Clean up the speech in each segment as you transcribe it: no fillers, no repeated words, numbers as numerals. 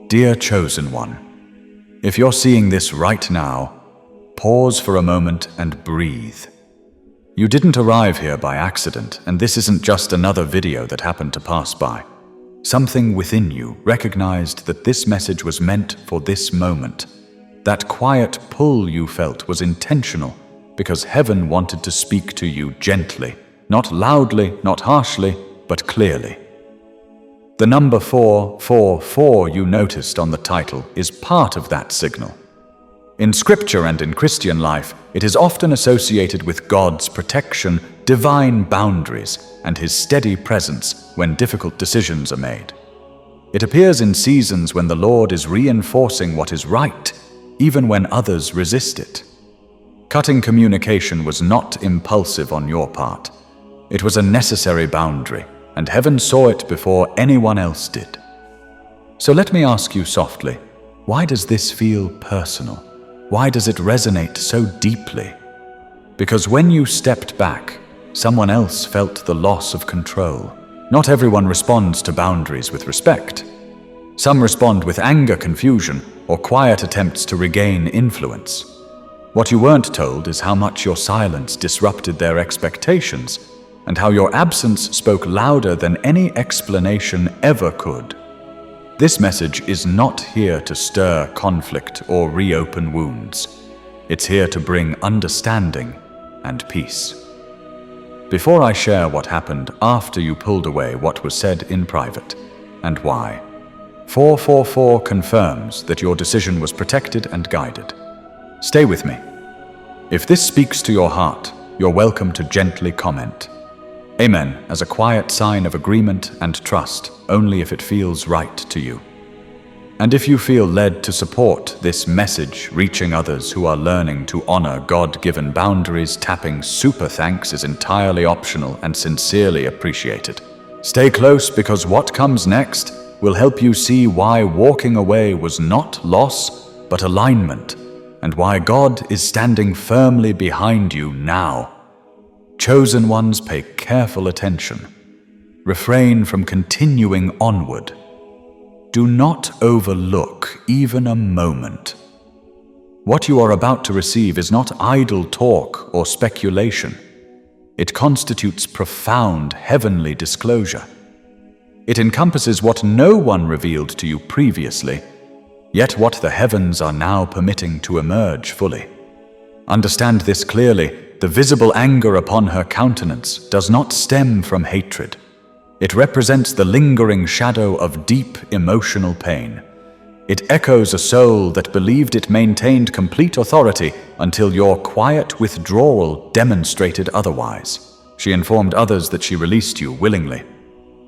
Dear Chosen One, if you're seeing this right now, pause for a moment and breathe. You didn't arrive here by accident, and this isn't just another video that happened to pass by. Something within you recognized that this message was meant for this moment. That quiet pull you felt was intentional because heaven wanted to speak to you gently, not loudly, not harshly, but clearly. The number 444 you noticed on the title is part of that signal. In Scripture and in Christian life, it is often associated with God's protection, divine boundaries, and His steady presence when difficult decisions are made. It appears in seasons when the Lord is reinforcing what is right, even when others resist it. Cutting communication was not impulsive on your part. It was a necessary boundary, and heaven saw it before anyone else did. So let me ask you softly, why does this feel personal? Why does it resonate so deeply? Because when you stepped back, someone else felt the loss of control. Not everyone responds to boundaries with respect. Some respond with anger, confusion, or quiet attempts to regain influence. What you weren't told is how much your silence disrupted their expectations, and how your absence spoke louder than any explanation ever could. This message is not here to stir conflict or reopen wounds. It's here to bring understanding and peace. Before I share what happened after you pulled away what was said in private, and why, 444 confirms that your decision was protected and guided. Stay with me. If this speaks to your heart, you're welcome to gently comment. Amen, as a quiet sign of agreement and trust, only if it feels right to you. And if you feel led to support this message reaching others who are learning to honor God-given boundaries, tapping super thanks is entirely optional and sincerely appreciated. Stay close, because what comes next will help you see why walking away was not loss, but alignment, and why God is standing firmly behind you now. Chosen ones, pay careful attention. Refrain from continuing onward. Do not overlook even a moment. What you are about to receive is not idle talk or speculation. It constitutes profound heavenly disclosure. It encompasses what no one revealed to you previously, yet what the heavens are now permitting to emerge fully. Understand this clearly. The visible anger upon her countenance does not stem from hatred. It represents the lingering shadow of deep emotional pain. It echoes a soul that believed it maintained complete authority until your quiet withdrawal demonstrated otherwise. She informed others that she released you willingly.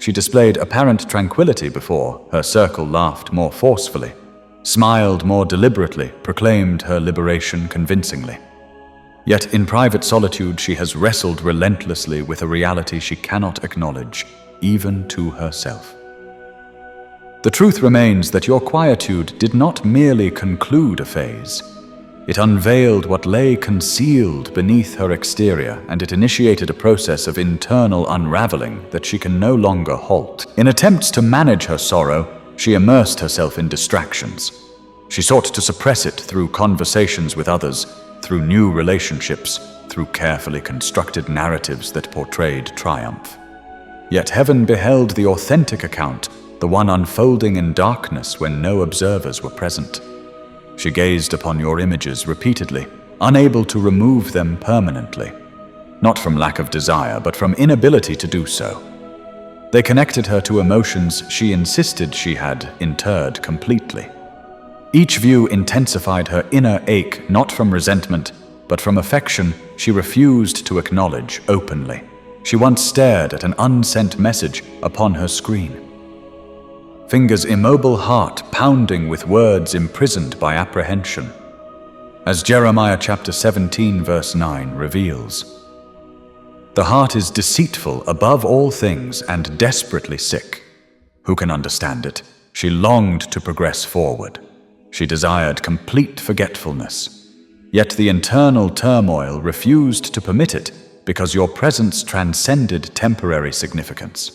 She displayed apparent tranquility before her circle laughed more forcefully, smiled more deliberately, proclaimed her liberation convincingly. Yet in private solitude she has wrestled relentlessly with a reality she cannot acknowledge, even to herself. The truth remains that your quietude did not merely conclude a phase. It unveiled what lay concealed beneath her exterior, and it initiated a process of internal unraveling that she can no longer halt. In attempts to manage her sorrow, she immersed herself in distractions. She sought to suppress it through conversations with others, through new relationships, through carefully constructed narratives that portrayed triumph. Yet heaven beheld the authentic account, the one unfolding in darkness when no observers were present. She gazed upon your images repeatedly, unable to remove them permanently, not from lack of desire, but from inability to do so. They connected her to emotions she insisted she had interred completely. Each view intensified her inner ache, not from resentment, but from affection she refused to acknowledge openly. She once stared at an unsent message upon her screen. Fingers' immobile heart pounding with words imprisoned by apprehension. As Jeremiah chapter 17 verse 9 reveals, "The heart is deceitful above all things and desperately sick. Who can understand it?" She longed to progress forward. She desired complete forgetfulness. Yet the internal turmoil refused to permit it because your presence transcended temporary significance.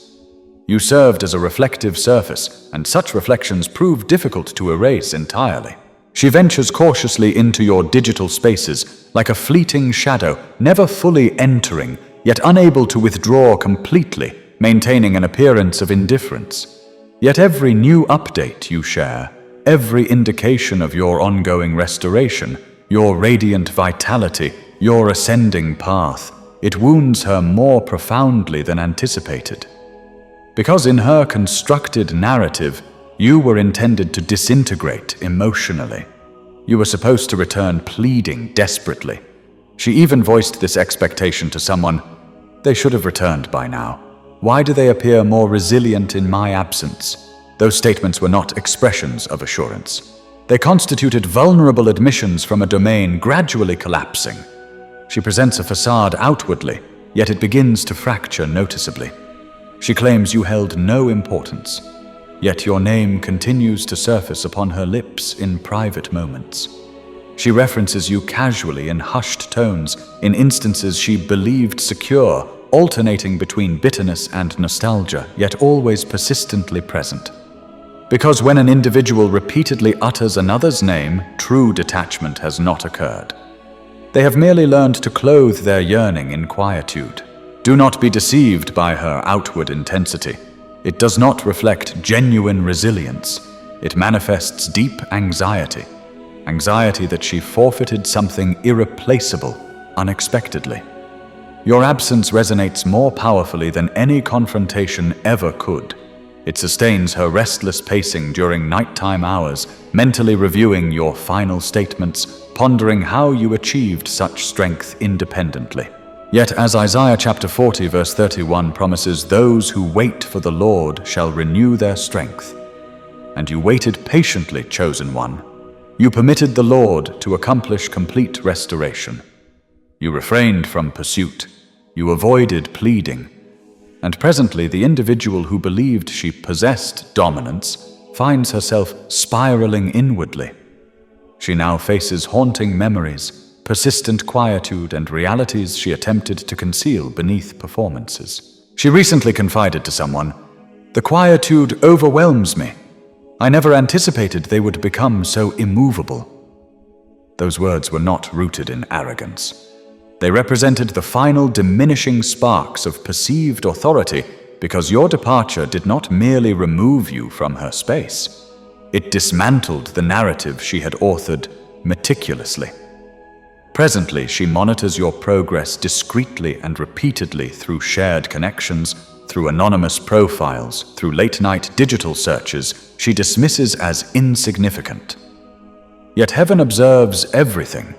You served as a reflective surface, and such reflections prove difficult to erase entirely. She ventures cautiously into your digital spaces, like a fleeting shadow, never fully entering, yet unable to withdraw completely, maintaining an appearance of indifference. Yet every new update you share, every indication of your ongoing restoration, your radiant vitality, your ascending path, it wounds her more profoundly than anticipated. Because in her constructed narrative, you were intended to disintegrate emotionally. You were supposed to return pleading desperately. She even voiced this expectation to someone. They should have returned by now. Why do they appear more resilient in my absence? Those statements were not expressions of assurance. They constituted vulnerable admissions from a domain gradually collapsing. She presents a facade outwardly, yet it begins to fracture noticeably. She claims you held no importance, yet your name continues to surface upon her lips in private moments. She references you casually in hushed tones, in instances she believed secure, alternating between bitterness and nostalgia, yet always persistently present. Because when an individual repeatedly utters another's name, true detachment has not occurred. They have merely learned to clothe their yearning in quietude. Do not be deceived by her outward intensity. It does not reflect genuine resilience. It manifests deep anxiety. Anxiety that she forfeited something irreplaceable unexpectedly. Your absence resonates more powerfully than any confrontation ever could. It sustains her restless pacing during nighttime hours, mentally reviewing your final statements, pondering how you achieved such strength independently. Yet as Isaiah chapter 40 verse 31 promises, those who wait for the Lord shall renew their strength. And you waited patiently, chosen one. You permitted the Lord to accomplish complete restoration. You refrained from pursuit. You avoided pleading. And presently the individual who believed she possessed dominance finds herself spiraling inwardly. She now faces haunting memories, persistent quietude, and realities she attempted to conceal beneath performances. She recently confided to someone, "The quietude overwhelms me. I never anticipated they would become so immovable." Those words were not rooted in arrogance. They represented the final diminishing sparks of perceived authority, because your departure did not merely remove you from her space. It dismantled the narrative she had authored meticulously. Presently, she monitors your progress discreetly and repeatedly through shared connections, through anonymous profiles, through late-night digital searches she dismisses as insignificant. Yet heaven observes everything.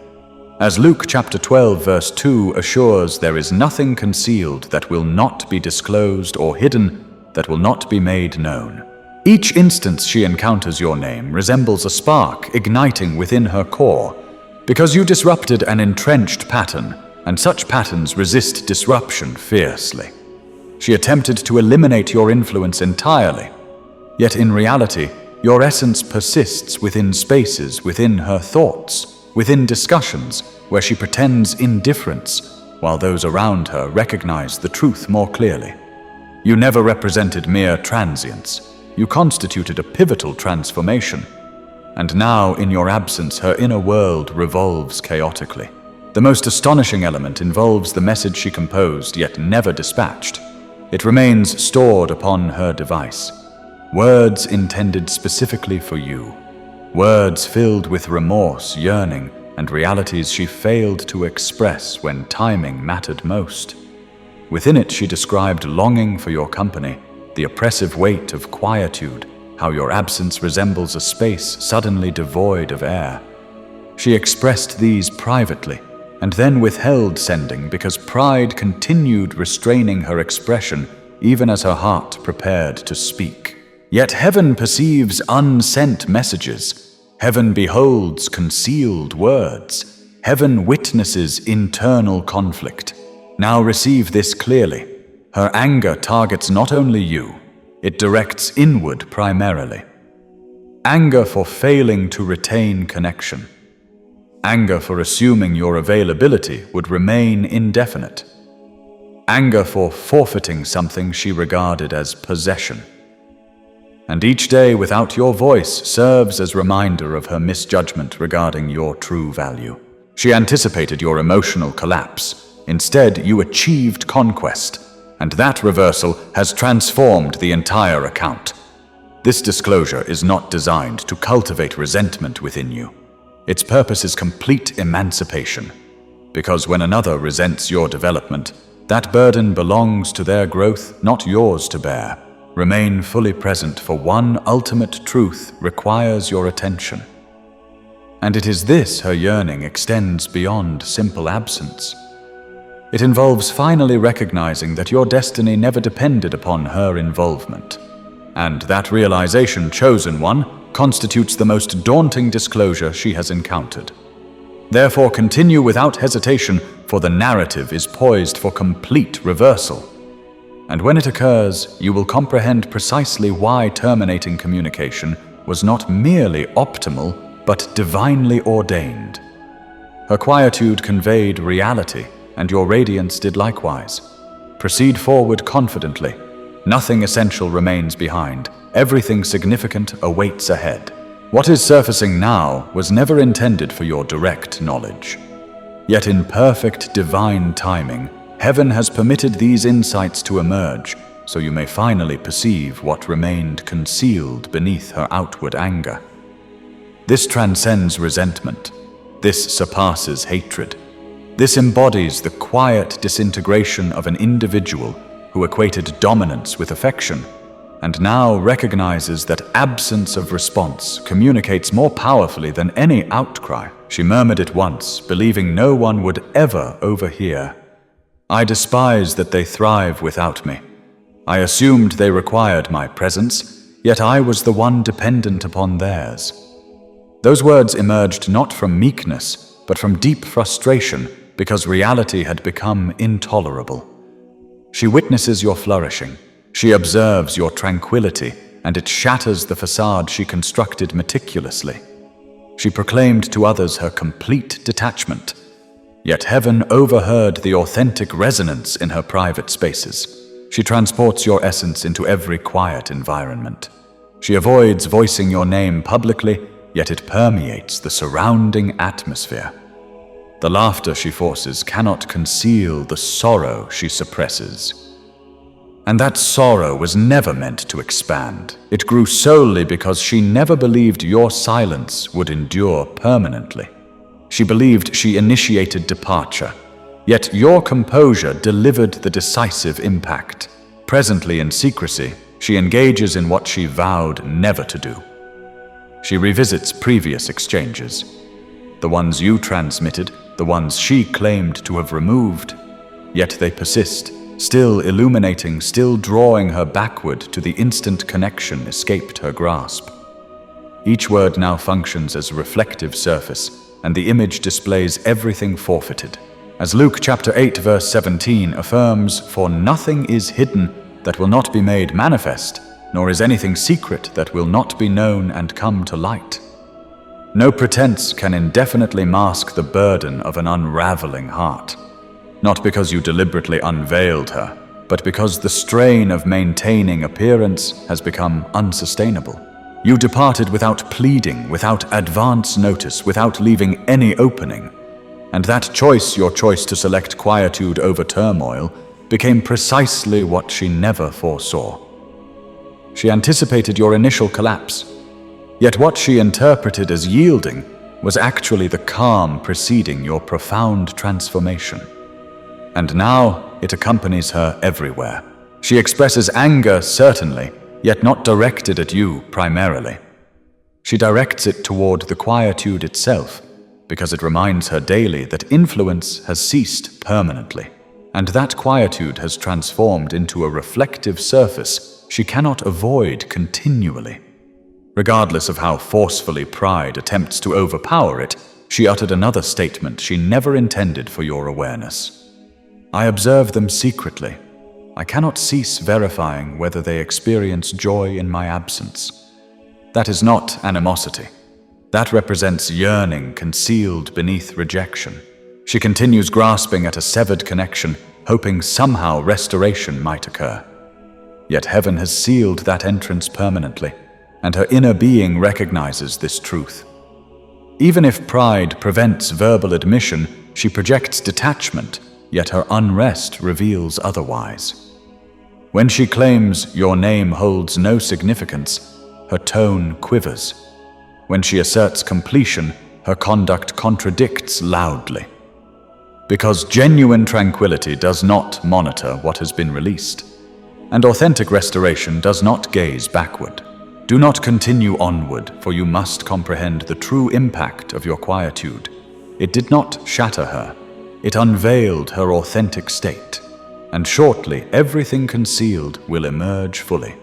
As Luke chapter 12 verse 2 assures, there is nothing concealed that will not be disclosed, or hidden that will not be made known. Each instance she encounters your name resembles a spark igniting within her core, because you disrupted an entrenched pattern, and such patterns resist disruption fiercely. She attempted to eliminate your influence entirely, yet in reality, your essence persists within spaces, within her thoughts, within discussions where she pretends indifference, while those around her recognize the truth more clearly. You never represented mere transience. You constituted a pivotal transformation. And now, in your absence, her inner world revolves chaotically. The most astonishing element involves the message she composed yet never dispatched. It remains stored upon her device. Words intended specifically for you. Words filled with remorse, yearning, and realities she failed to express when timing mattered most. Within it, she described longing for your company, the oppressive weight of quietude, how your absence resembles a space suddenly devoid of air. She expressed these privately, and then withheld sending because pride continued restraining her expression even as her heart prepared to speak. Yet heaven perceives unsent messages. Heaven beholds concealed words. Heaven witnesses internal conflict. Now receive this clearly. Her anger targets not only you, it directs inward primarily. Anger for failing to retain connection. Anger for assuming your availability would remain indefinite. anger for forfeiting something she regarded as possession. And each day without your voice serves as reminder of her misjudgment regarding your true value. She anticipated your emotional collapse. Instead, you achieved conquest, and that reversal has transformed the entire account. This disclosure is not designed to cultivate resentment within you. Its purpose is complete emancipation, because when another resents your development, that burden belongs to their growth, not yours to bear. Remain fully present, for one ultimate truth requires your attention. And it is this her yearning extends beyond simple absence. It involves finally recognizing that your destiny never depended upon her involvement. And that realization, chosen one, constitutes the most daunting disclosure she has encountered. Therefore, continue without hesitation, for the narrative is poised for complete reversal. And when it occurs, you will comprehend precisely why terminating communication was not merely optimal, but divinely ordained. Her quietude conveyed reality, and your radiance did likewise. Proceed forward confidently. Nothing essential remains behind. Everything significant awaits ahead. What is surfacing now was never intended for your direct knowledge. Yet in perfect divine timing, heaven has permitted these insights to emerge, so you may finally perceive what remained concealed beneath her outward anger. This transcends resentment. This surpasses hatred. This embodies the quiet disintegration of an individual who equated dominance with affection, and now recognizes that absence of response communicates more powerfully than any outcry. She murmured it once, believing no one would ever overhear. I despise that they thrive without me. I assumed they required my presence, yet I was the one dependent upon theirs. Those words emerged not from meekness, but from deep frustration, because reality had become intolerable. She witnesses your flourishing. She observes your tranquility, and it shatters the facade she constructed meticulously. She proclaimed to others her complete detachment, yet heaven overheard the authentic resonance in her private spaces. She transports your essence into every quiet environment. She avoids voicing your name publicly, yet it permeates the surrounding atmosphere. The laughter she forces cannot conceal the sorrow she suppresses. And that sorrow was never meant to expand. It grew solely because she never believed your silence would endure permanently. She believed she initiated departure, yet your composure delivered the decisive impact. Presently in secrecy, she engages in what she vowed never to do. She revisits previous exchanges, the ones you transmitted, the ones she claimed to have removed, yet they persist, still illuminating, still drawing her backward to the instant connection escaped her grasp. Each word now functions as a reflective surface, and the image displays everything forfeited. As Luke chapter 8 verse 17 affirms, "For nothing is hidden that will not be made manifest, nor is anything secret that will not be known and come to light." No pretense can indefinitely mask the burden of an unraveling heart. Not because you deliberately unveiled her, but because the strain of maintaining appearance has become unsustainable. You departed without pleading, without advance notice, without leaving any opening. And that choice, your choice to select quietude over turmoil, became precisely what she never foresaw. She anticipated your initial collapse, yet what she interpreted as yielding was actually the calm preceding your profound transformation. And now it accompanies her everywhere. She expresses anger, certainly, yet not directed at you primarily. She directs it toward the quietude itself, because it reminds her daily that influence has ceased permanently, and that quietude has transformed into a reflective surface she cannot avoid continually. Regardless of how forcefully pride attempts to overpower it, she uttered another statement she never intended for your awareness. I observe them secretly. I cannot cease verifying whether they experience joy in my absence. That is not animosity. That represents yearning concealed beneath rejection. She continues grasping at a severed connection, hoping somehow restoration might occur. Yet heaven has sealed that entrance permanently, and her inner being recognizes this truth. Even if pride prevents verbal admission, she projects detachment, yet her unrest reveals otherwise. When she claims your name holds no significance, her tone quivers. When she asserts completion, her conduct contradicts loudly. Because genuine tranquility does not monitor what has been released, and authentic restoration does not gaze backward. Do not continue onward, for you must comprehend the true impact of your quietude. It did not shatter her. It unveiled her authentic state, and shortly everything concealed will emerge fully.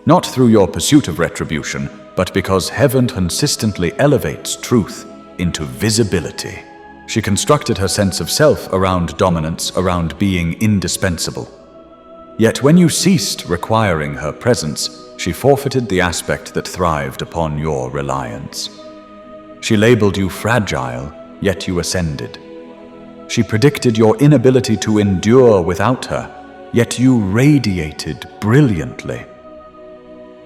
Not through your pursuit of retribution, but because heaven consistently elevates truth into visibility. She constructed her sense of self around dominance, around being indispensable. Yet when you ceased requiring her presence, she forfeited the aspect that thrived upon your reliance. She labeled you fragile, yet you ascended. She predicted your inability to endure without her, yet you radiated brilliantly.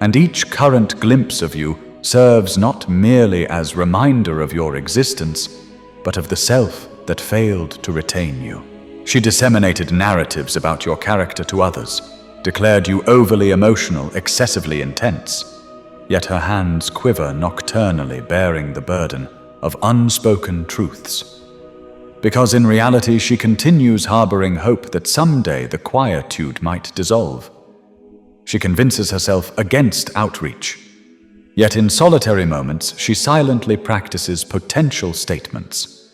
And each current glimpse of you serves not merely as reminder of your existence, but of the self that failed to retain you. She disseminated narratives about your character to others, declared you overly emotional, excessively intense, yet her hands quiver nocturnally bearing the burden of unspoken truths. Because in reality she continues harboring hope that someday the quietude might dissolve. She convinces herself against outreach, yet in solitary moments she silently practices potential statements.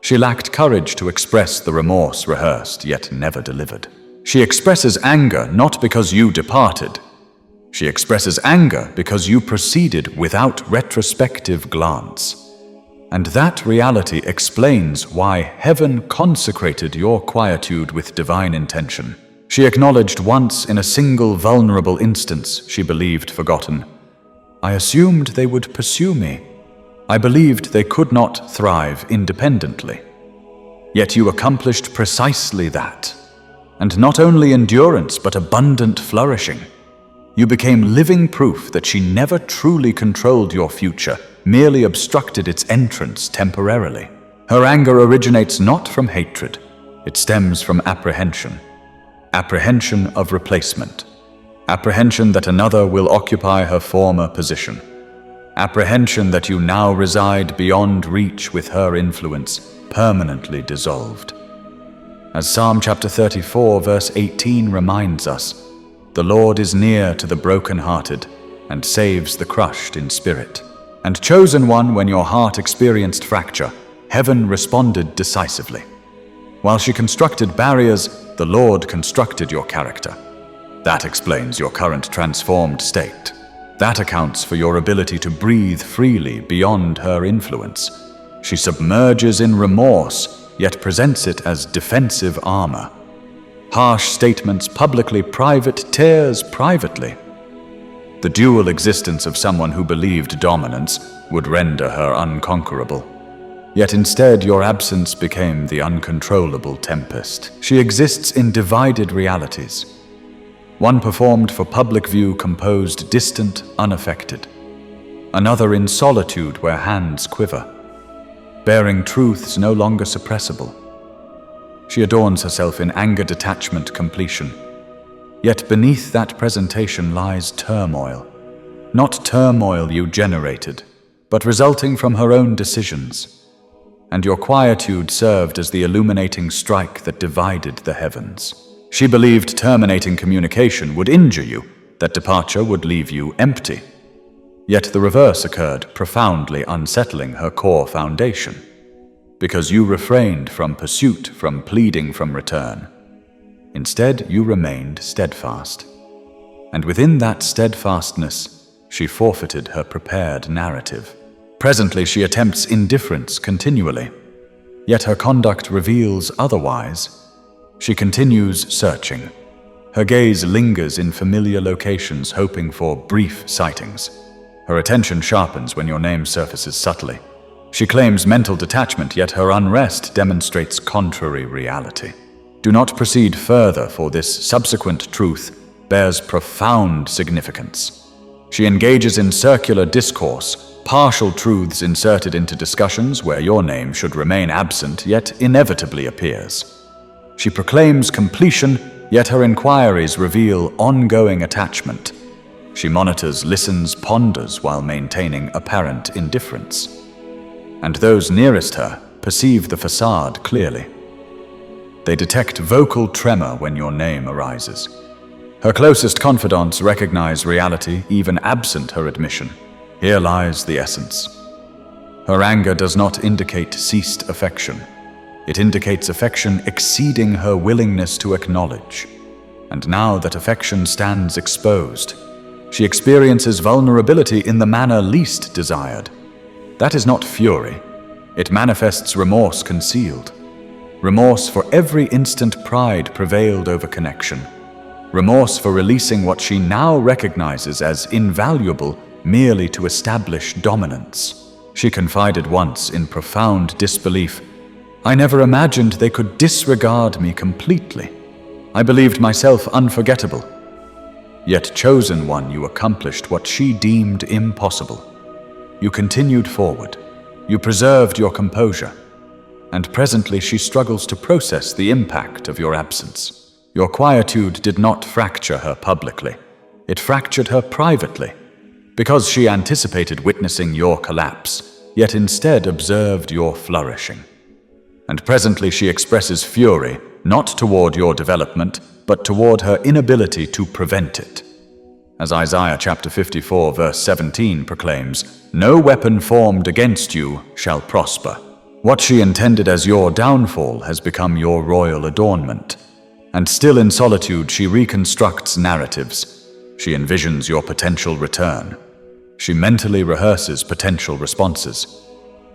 She lacked courage to express the remorse rehearsed yet never delivered. She expresses anger not because you departed. She expresses anger because you proceeded without retrospective glance. And that reality explains why heaven consecrated your quietude with divine intention. She acknowledged once in a single vulnerable instance she believed forgotten. I assumed they would pursue me. I believed they could not thrive independently. Yet you accomplished precisely that. And not only endurance, but abundant flourishing. You became living proof that she never truly controlled your future, merely obstructed its entrance temporarily. Her anger originates not from hatred. It stems from apprehension. Apprehension of replacement. Apprehension that another will occupy her former position. Apprehension that you now reside beyond reach with her influence, permanently dissolved. As Psalm chapter 34 verse 18 reminds us, the Lord is near to the brokenhearted and saves the crushed in spirit. And chosen one, when your heart experienced fracture, heaven responded decisively. While she constructed barriers, the Lord constructed your character. That explains your current transformed state. That accounts for your ability to breathe freely beyond her influence. She submerges in remorse, yet presents it as defensive armor. Harsh statements publicly, private tears privately. The dual existence of someone who believed dominance would render her unconquerable. Yet instead your absence became the uncontrollable tempest. She exists in divided realities. One performed for public view, composed, distant, unaffected. Another in solitude where hands quiver, bearing truths no longer suppressible. She adorns herself in anger, detachment, completion. Yet beneath that presentation lies turmoil. Not turmoil you generated, but resulting from her own decisions. And your quietude served as the illuminating strike that divided the heavens. She believed terminating communication would injure you, that departure would leave you empty. Yet the reverse occurred, profoundly unsettling her core foundation. Because you refrained from pursuit, from pleading, from return. Instead, you remained steadfast. And within that steadfastness, she forfeited her prepared narrative. Presently, she attempts indifference continually. Yet her conduct reveals otherwise. She continues searching. Her gaze lingers in familiar locations, hoping for brief sightings. Her attention sharpens when your name surfaces subtly. She claims mental detachment, yet her unrest demonstrates contrary reality. Do not proceed further, for this subsequent truth bears profound significance. She engages in circular discourse, partial truths inserted into discussions where your name should remain absent yet inevitably appears. She proclaims completion, yet her inquiries reveal ongoing attachment. She monitors, listens, ponders while maintaining apparent indifference. And those nearest her perceive the facade clearly. They detect vocal tremor when your name arises. Her closest confidants recognize reality even absent her admission. Here lies the essence. Her anger does not indicate ceased affection. It indicates affection exceeding her willingness to acknowledge. And now that affection stands exposed, she experiences vulnerability in the manner least desired. That is not fury. It manifests remorse concealed. Remorse for every instant pride prevailed over connection. Remorse for releasing what she now recognizes as invaluable merely to establish dominance. She confided once in profound disbelief, "I never imagined they could disregard me completely. I believed myself unforgettable." Yet, chosen one, you accomplished what she deemed impossible. You continued forward. You preserved your composure. And presently she struggles to process the impact of your absence. Your quietude did not fracture her publicly. It fractured her privately, because she anticipated witnessing your collapse, yet instead observed your flourishing. And presently she expresses fury, not toward your development, but toward her inability to prevent it. As Isaiah chapter 54 verse 17 proclaims, "No weapon formed against you shall prosper." What she intended as your downfall has become your royal adornment. And still in solitude she reconstructs narratives. She envisions your potential return. She mentally rehearses potential responses.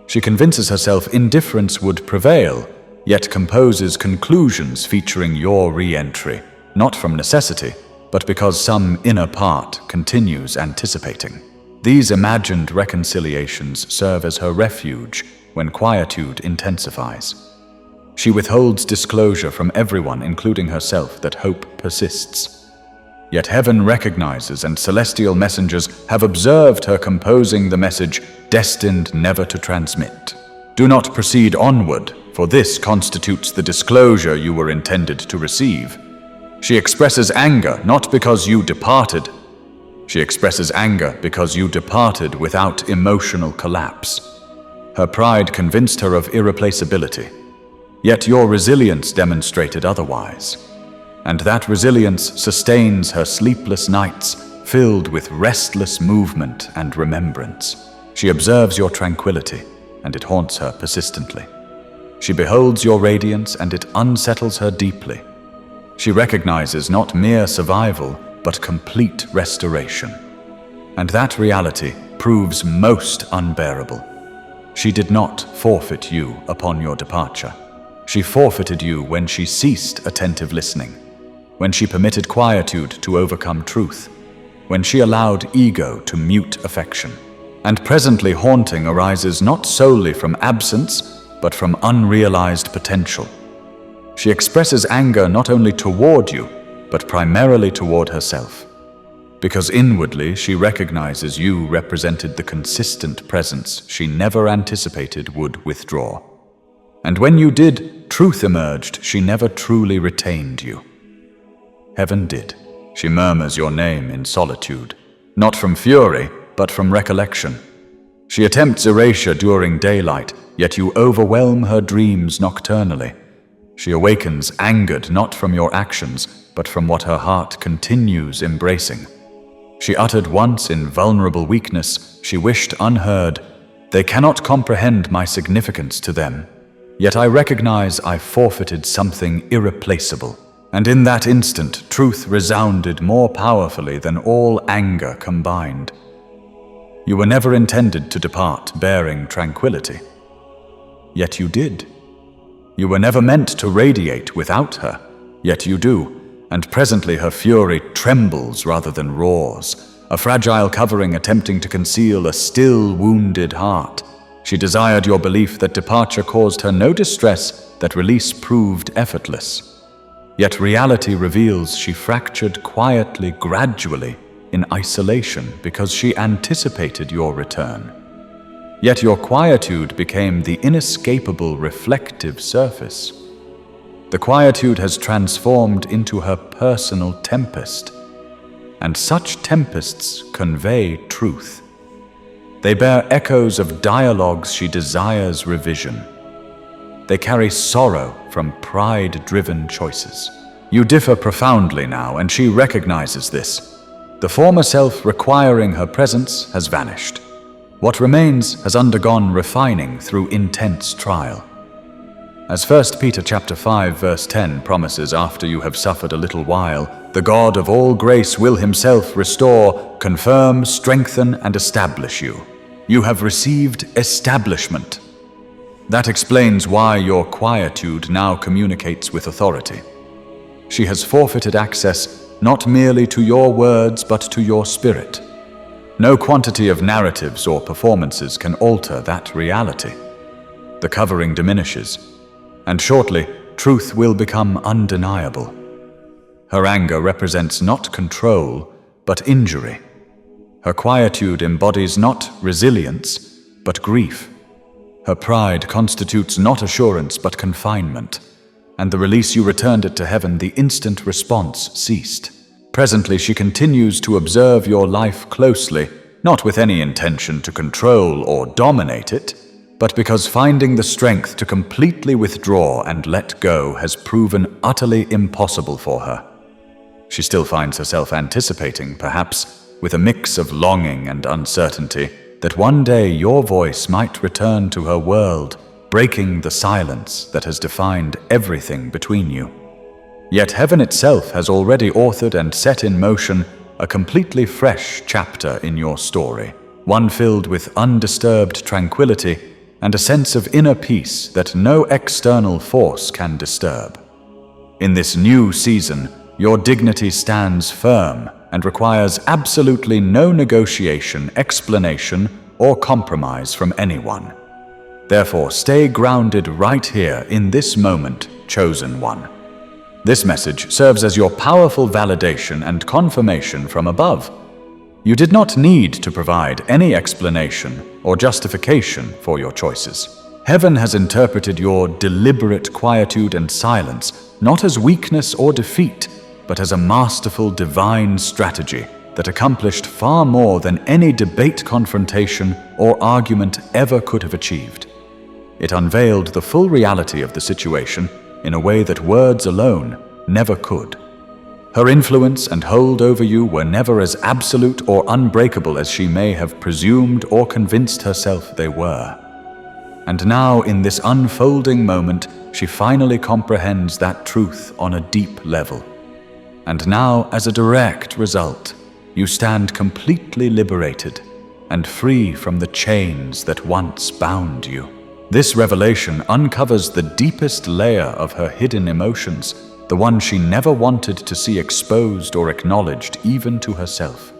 She convinces herself indifference would prevail, yet composes conclusions featuring your re-entry, not from necessity, but because some inner part continues anticipating. These imagined reconciliations serve as her refuge when quietude intensifies. She withholds disclosure from everyone, including herself, that hope persists. Yet heaven recognizes, and celestial messengers have observed her composing the message destined never to transmit. Do not proceed onward, for this constitutes the disclosure you were intended to receive. She expresses anger not because you departed. She expresses anger because you departed without emotional collapse. Her pride convinced her of irreplaceability. Yet your resilience demonstrated otherwise. And that resilience sustains her sleepless nights, filled with restless movement and remembrance. She observes your tranquility, and it haunts her persistently. She beholds your radiance, and it unsettles her deeply. She recognizes not mere survival, but complete restoration. And that reality proves most unbearable. She did not forfeit you upon your departure. She forfeited you when she ceased attentive listening, when she permitted quietude to overcome truth, when she allowed ego to mute affection. And presently haunting arises not solely from absence, but from unrealized potential. She expresses anger not only toward you, but primarily toward herself, because inwardly she recognizes you represented the consistent presence she never anticipated would withdraw. And when you did, truth emerged. She never truly retained you. Heaven did. She murmurs your name in solitude, not from fury, but from recollection. She attempts erasure during daylight, yet you overwhelm her dreams nocturnally. She awakens angered not from your actions, but from what her heart continues embracing. She uttered once in vulnerable weakness, she wished unheard, "They cannot comprehend my significance to them. Yet I recognize I forfeited something irreplaceable." And in that instant, truth resounded more powerfully than all anger combined. You were never intended to depart bearing tranquility. Yet you did. You were never meant to radiate without her. Yet you do. And presently her fury trembles rather than roars, a fragile covering attempting to conceal a still wounded heart. She desired your belief that departure caused her no distress, that release proved effortless. Yet reality reveals she fractured quietly, gradually, in isolation because she anticipated your return. Yet your quietude became the inescapable reflective surface. The quietude has transformed into her personal tempest, and such tempests convey truth. They bear echoes of dialogues she desires revision. They carry sorrow from pride-driven choices. You differ profoundly now, and she recognizes this. The former self requiring her presence has vanished. What remains has undergone refining through intense trial. As 1 Peter chapter 5 verse 10 promises, after you have suffered a little while, the God of all grace will himself restore, confirm, strengthen, and establish you. You have received establishment. That explains why your quietude now communicates with authority. She has forfeited access not merely to your words but to your spirit. No quantity of narratives or performances can alter that reality. The covering diminishes, and shortly, truth will become undeniable. Her anger represents not control, but injury. Her quietude embodies not resilience, but grief. Her pride constitutes not assurance, but confinement. And the release you returned it to heaven, the instant response ceased. Presently, she continues to observe your life closely, not with any intention to control or dominate it, but because finding the strength to completely withdraw and let go has proven utterly impossible for her. She still finds herself anticipating, perhaps with a mix of longing and uncertainty, that one day your voice might return to her world, breaking the silence that has defined everything between you. Yet heaven itself has already authored and set in motion a completely fresh chapter in your story, one filled with undisturbed tranquility and a sense of inner peace that no external force can disturb. In this new season, your dignity stands firm and requires absolutely no negotiation, explanation, or compromise from anyone. Therefore, stay grounded right here in this moment, chosen one. This message serves as your powerful validation and confirmation from above. You did not need to provide any explanation or justification for your choices. Heaven has interpreted your deliberate quietude and silence not as weakness or defeat, but as a masterful divine strategy that accomplished far more than any debate, confrontation, or argument ever could have achieved. It unveiled the full reality of the situation in a way that words alone never could. Her influence and hold over you were never as absolute or unbreakable as she may have presumed or convinced herself they were. And now, in this unfolding moment, she finally comprehends that truth on a deep level. And now, as a direct result, you stand completely liberated and free from the chains that once bound you. This revelation uncovers the deepest layer of her hidden emotions, the one she never wanted to see exposed or acknowledged even to herself.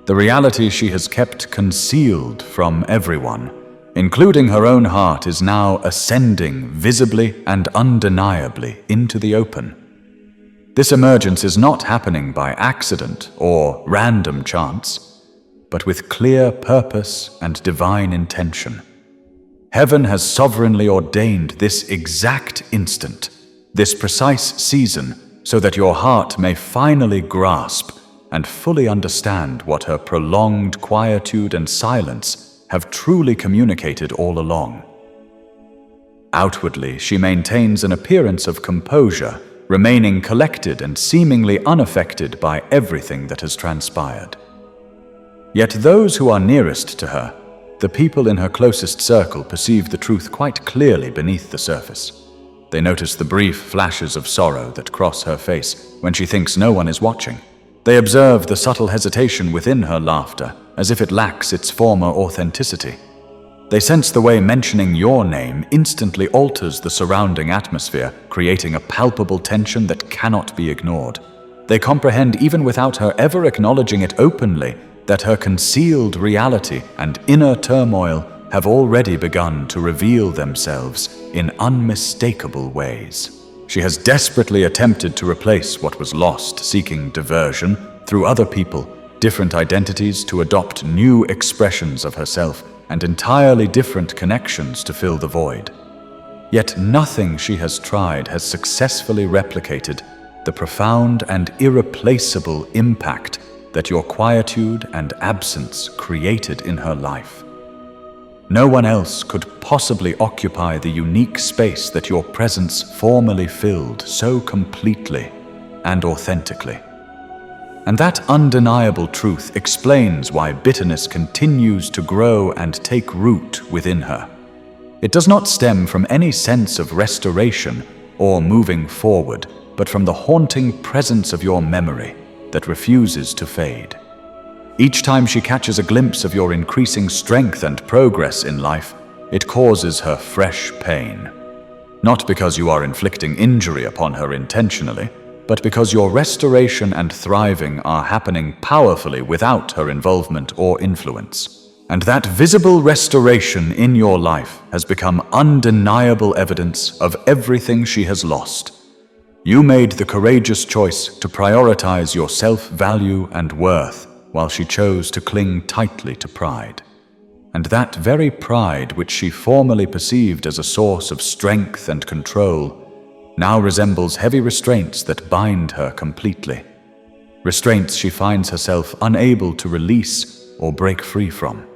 The reality she has kept concealed from everyone, including her own heart, is now ascending visibly and undeniably into the open. This emergence is not happening by accident or random chance, but with clear purpose and divine intention. Heaven has sovereignly ordained this exact instant, this precise season, so that your heart may finally grasp and fully understand what her prolonged quietude and silence have truly communicated all along. Outwardly, she maintains an appearance of composure, remaining collected and seemingly unaffected by everything that has transpired. Yet those who are nearest to her, the people in her closest circle, perceive the truth quite clearly beneath the surface. They notice the brief flashes of sorrow that cross her face when she thinks no one is watching. They observe the subtle hesitation within her laughter, as if it lacks its former authenticity. They sense the way mentioning your name instantly alters the surrounding atmosphere, creating a palpable tension that cannot be ignored. They comprehend, even without her ever acknowledging it openly, that her concealed reality and inner turmoil have already begun to reveal themselves in unmistakable ways. She has desperately attempted to replace what was lost, seeking diversion through other people, different identities to adopt new expressions of herself, and entirely different connections to fill the void. Yet nothing she has tried has successfully replicated the profound and irreplaceable impact that your quietude and absence created in her life. No one else could possibly occupy the unique space that your presence formerly filled so completely and authentically. And that undeniable truth explains why bitterness continues to grow and take root within her. It does not stem from any sense of restoration or moving forward, but from the haunting presence of your memory that refuses to fade. Each time she catches a glimpse of your increasing strength and progress in life, it causes her fresh pain. Not because you are inflicting injury upon her intentionally, but because your restoration and thriving are happening powerfully without her involvement or influence. And that visible restoration in your life has become undeniable evidence of everything she has lost. You made the courageous choice to prioritize your self-value and worth, while she chose to cling tightly to pride. And that very pride which she formerly perceived as a source of strength and control now resembles heavy restraints that bind her completely. Restraints she finds herself unable to release or break free from.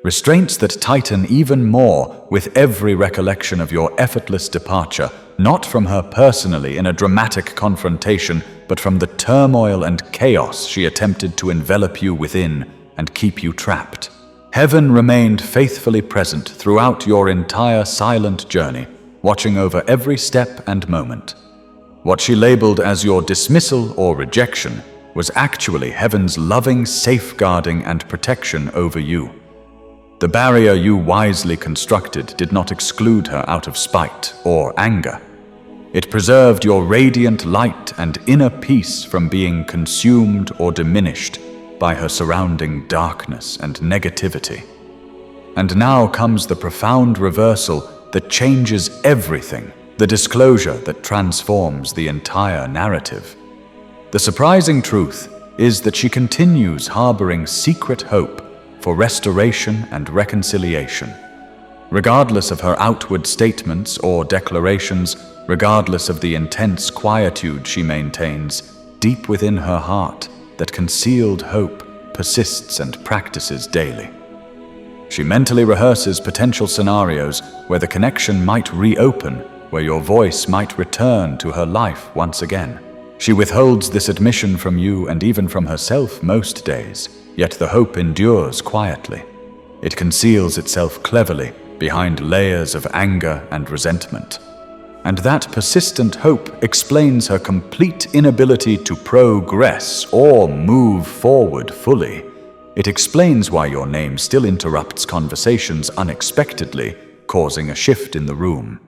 Restraints that tighten even more with every recollection of your effortless departure, not from her personally in a dramatic confrontation, but from the turmoil and chaos she attempted to envelop you within and keep you trapped. Heaven remained faithfully present throughout your entire silent journey, watching over every step and moment. What she labeled as your dismissal or rejection was actually heaven's loving safeguarding and protection over you. The barrier you wisely constructed did not exclude her out of spite or anger. It preserved your radiant light and inner peace from being consumed or diminished by her surrounding darkness and negativity. And now comes the profound reversal that changes everything, the disclosure that transforms the entire narrative. The surprising truth is that she continues harboring secret hope for restoration and reconciliation. Regardless of her outward statements or declarations, regardless of the intense quietude she maintains, deep within her heart, that concealed hope persists and practices daily. She mentally rehearses potential scenarios where the connection might reopen, where your voice might return to her life once again. She withholds this admission from you and even from herself most days, yet the hope endures quietly. It conceals itself cleverly behind layers of anger and resentment. And that persistent hope explains her complete inability to progress or move forward fully. It explains why your name still interrupts conversations unexpectedly, causing a shift in the room.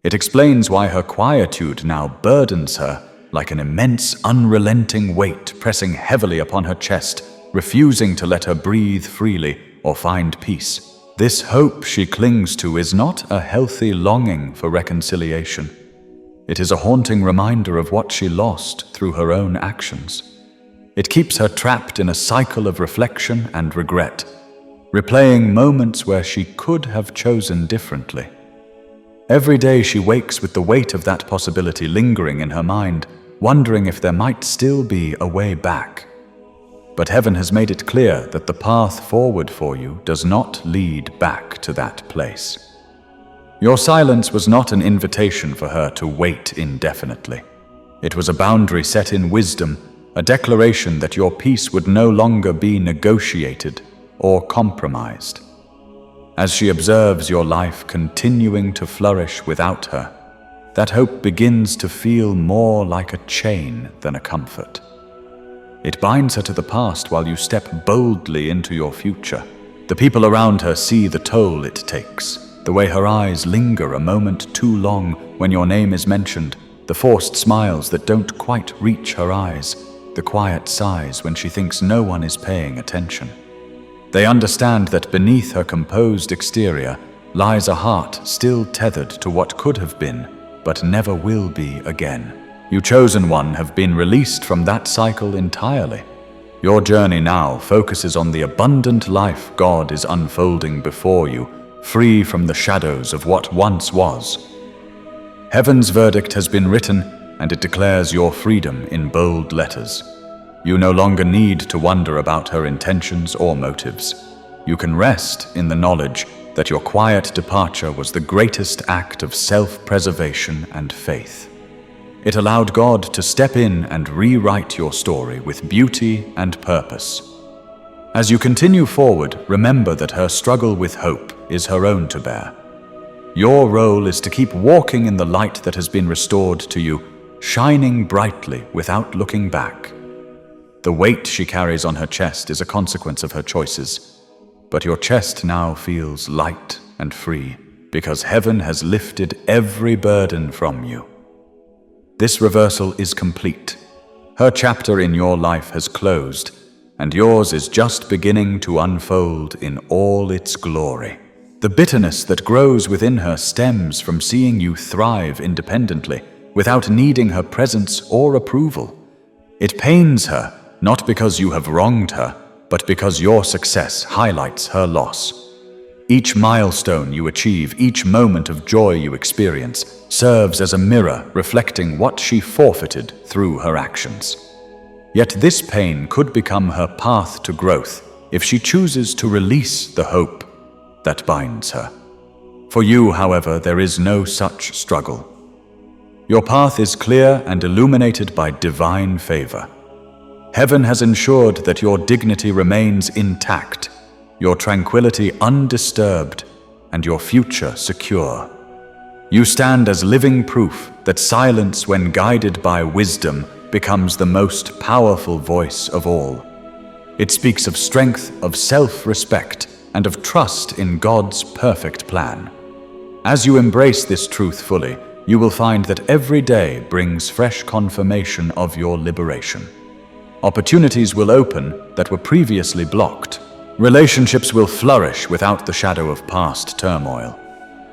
It explains why her quietude now burdens her like an immense, unrelenting weight pressing heavily upon her chest, refusing to let her breathe freely or find peace. This hope she clings to is not a healthy longing for reconciliation. It is a haunting reminder of what she lost through her own actions. It keeps her trapped in a cycle of reflection and regret, replaying moments where she could have chosen differently. Every day she wakes with the weight of that possibility lingering in her mind, wondering if there might still be a way back. But heaven has made it clear that the path forward for you does not lead back to that place. Your silence was not an invitation for her to wait indefinitely. It was a boundary set in wisdom, a declaration that your peace would no longer be negotiated or compromised. As she observes your life continuing to flourish without her, that hope begins to feel more like a chain than a comfort. It binds her to the past while you step boldly into your future. The people around her see the toll it takes, the way her eyes linger a moment too long when your name is mentioned, the forced smiles that don't quite reach her eyes, the quiet sighs when she thinks no one is paying attention. They understand that beneath her composed exterior lies a heart still tethered to what could have been, but never will be again. You chosen one have been released from that cycle entirely. Your journey now focuses on the abundant life God is unfolding before you, free from the shadows of what once was. Heaven's verdict has been written, and it declares your freedom in bold letters. You no longer need to wonder about her intentions or motives. You can rest in the knowledge that your quiet departure was the greatest act of self-preservation and faith. It allowed God to step in and rewrite your story with beauty and purpose. As you continue forward, remember that her struggle with hope is her own to bear. Your role is to keep walking in the light that has been restored to you, shining brightly without looking back. The weight she carries on her chest is a consequence of her choices, but your chest now feels light and free because heaven has lifted every burden from you. This reversal is complete. Her chapter in your life has closed, and yours is just beginning to unfold in all its glory. The bitterness that grows within her stems from seeing you thrive independently, without needing her presence or approval. It pains her, not because you have wronged her, but because your success highlights her loss. Each milestone you achieve, each moment of joy you experience, serves as a mirror reflecting what she forfeited through her actions. Yet this pain could become her path to growth if she chooses to release the hope that binds her. For you, however, there is no such struggle. Your path is clear and illuminated by divine favor. Heaven has ensured that your dignity remains intact, your tranquility undisturbed, and your future secure. You stand as living proof that silence, when guided by wisdom, becomes the most powerful voice of all. It speaks of strength, of self-respect, and of trust in God's perfect plan. As you embrace this truth fully, you will find that every day brings fresh confirmation of your liberation. Opportunities will open that were previously blocked. Relationships will flourish without the shadow of past turmoil.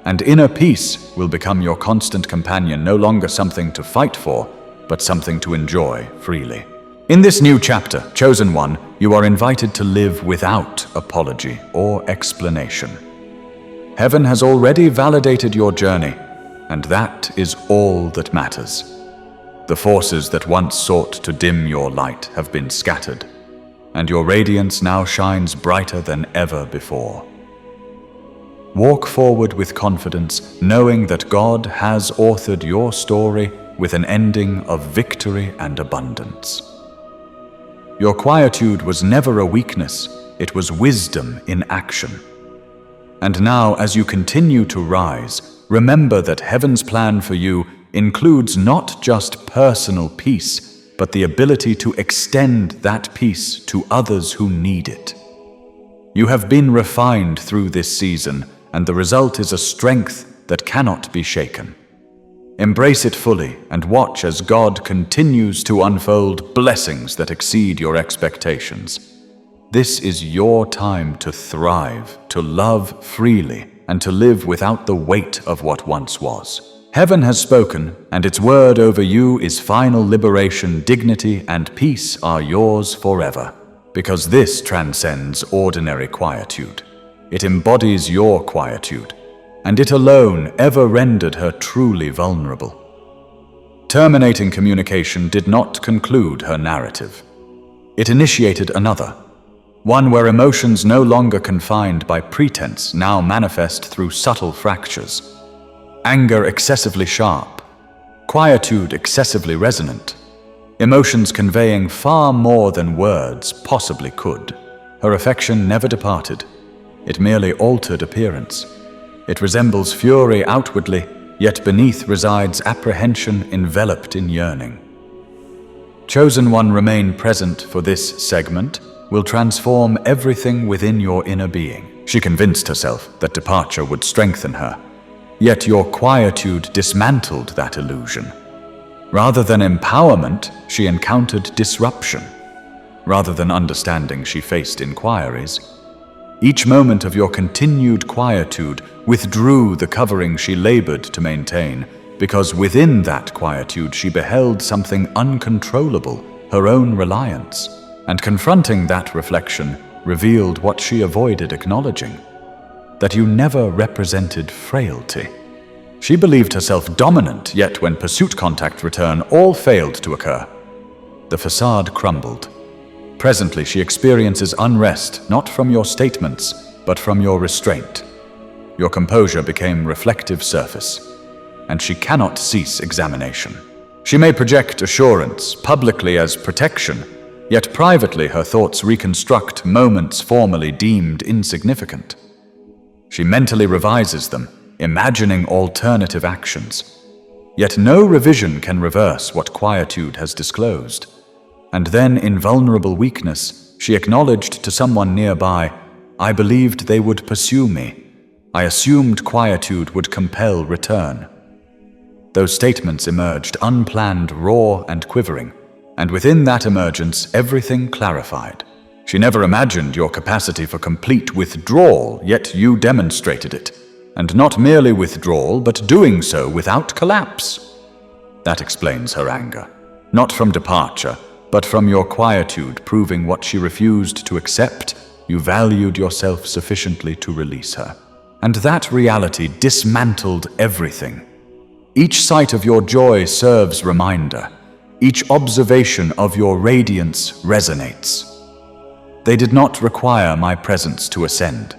And inner peace will become your constant companion, no longer something to fight for, but something to enjoy freely. In this new chapter, Chosen One, you are invited to live without apology or explanation. Heaven has already validated your journey, and that is all that matters. The forces that once sought to dim your light have been scattered, and your radiance now shines brighter than ever before. Walk forward with confidence, knowing that God has authored your story with an ending of victory and abundance. Your quietude was never a weakness, it was wisdom in action. And now, as you continue to rise, remember that Heaven's plan for you includes not just personal peace, but the ability to extend that peace to others who need it. You have been refined through this season, and the result is a strength that cannot be shaken. Embrace it fully and watch as God continues to unfold blessings that exceed your expectations. This is your time to thrive, to love freely, and to live without the weight of what once was. Heaven has spoken, and its word over you is final liberation, dignity, and peace are yours forever. Because this transcends ordinary quietude. It embodies your quietude, and it alone ever rendered her truly vulnerable. Terminating communication did not conclude her narrative. It initiated another, one where emotions no longer confined by pretense now manifest through subtle fractures. Anger excessively sharp, quietude excessively resonant, emotions conveying far more than words possibly could. Her affection never departed. It merely altered appearance. It resembles fury outwardly, yet beneath resides apprehension enveloped in yearning. Chosen One, remain present for this segment will transform everything within your inner being. She convinced herself that departure would strengthen her, yet your quietude dismantled that illusion. Rather than empowerment, she encountered disruption. Rather than understanding, she faced inquiries. Each moment of your continued quietude withdrew the covering she labored to maintain, because within that quietude she beheld something uncontrollable, her own reliance, and confronting that reflection revealed what she avoided acknowledging, that you never represented frailty. She believed herself dominant, yet when pursuit contact returned, all failed to occur. The facade crumbled. Presently she experiences unrest, not from your statements, but from your restraint. Your composure became reflective surface, and she cannot cease examination. She may project assurance, publicly as protection, yet privately her thoughts reconstruct moments formerly deemed insignificant. She mentally revises them, imagining alternative actions. Yet no revision can reverse what quietude has disclosed. And then, in vulnerable weakness, she acknowledged to someone nearby, "I believed they would pursue me. I assumed quietude would compel return." Those statements emerged unplanned, raw, and quivering, and within that emergence, everything clarified. She never imagined your capacity for complete withdrawal, yet you demonstrated it. And not merely withdrawal, but doing so without collapse. That explains her anger. Not from departure, but from your quietude proving what she refused to accept, you valued yourself sufficiently to release her. And that reality dismantled everything. Each sight of your joy serves reminder. Each observation of your radiance resonates. They did not require my presence to ascend.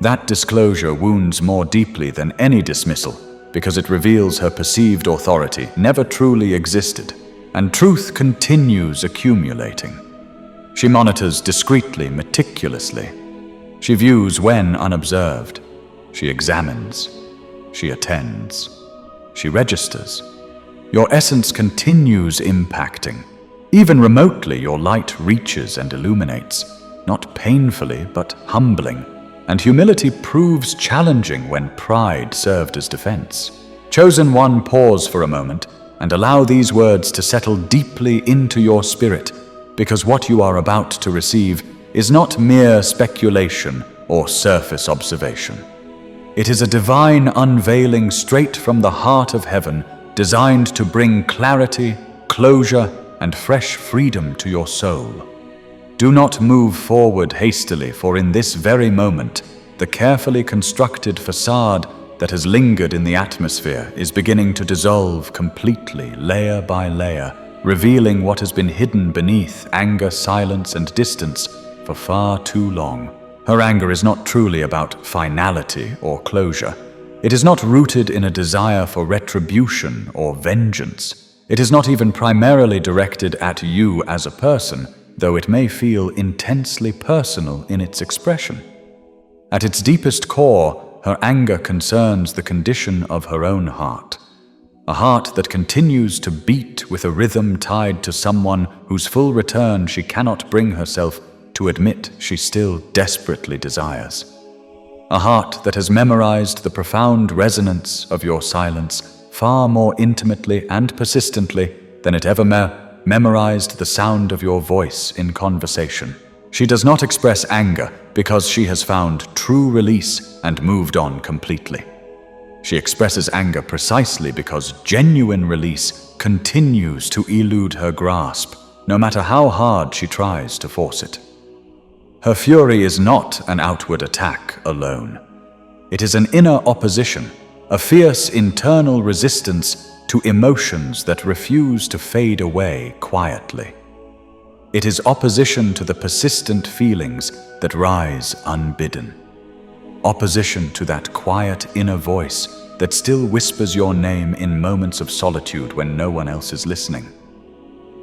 That disclosure wounds more deeply than any dismissal, because it reveals her perceived authority never truly existed, and truth continues accumulating. She monitors discreetly, meticulously. She views when unobserved. She examines. She attends. She registers. Your essence continues impacting. Even remotely, your light reaches and illuminates, not painfully, but humbling. And humility proves challenging when pride served as defense. Chosen one, pause for a moment and allow these words to settle deeply into your spirit, because what you are about to receive is not mere speculation or surface observation. It is a divine unveiling straight from the heart of heaven, designed to bring clarity, closure, and fresh freedom to your soul. Do not move forward hastily, for in this very moment, the carefully constructed facade that has lingered in the atmosphere is beginning to dissolve completely, layer by layer, revealing what has been hidden beneath anger, silence, and distance for far too long. Her anger is not truly about finality or closure. It is not rooted in a desire for retribution or vengeance. It is not even primarily directed at you as a person, though it may feel intensely personal in its expression. At its deepest core, her anger concerns the condition of her own heart. A heart that continues to beat with a rhythm tied to someone whose full return she cannot bring herself to admit she still desperately desires. A heart that has memorized the profound resonance of your silence far more intimately and persistently than it ever memorized the sound of your voice in conversation. She does not express anger because she has found true release and moved on completely. She expresses anger precisely because genuine release continues to elude her grasp, no matter how hard she tries to force it. Her fury is not an outward attack alone. It is an inner opposition, a fierce internal resistance to emotions that refuse to fade away quietly. It is opposition to the persistent feelings that rise unbidden. Opposition to that quiet inner voice that still whispers your name in moments of solitude when no one else is listening.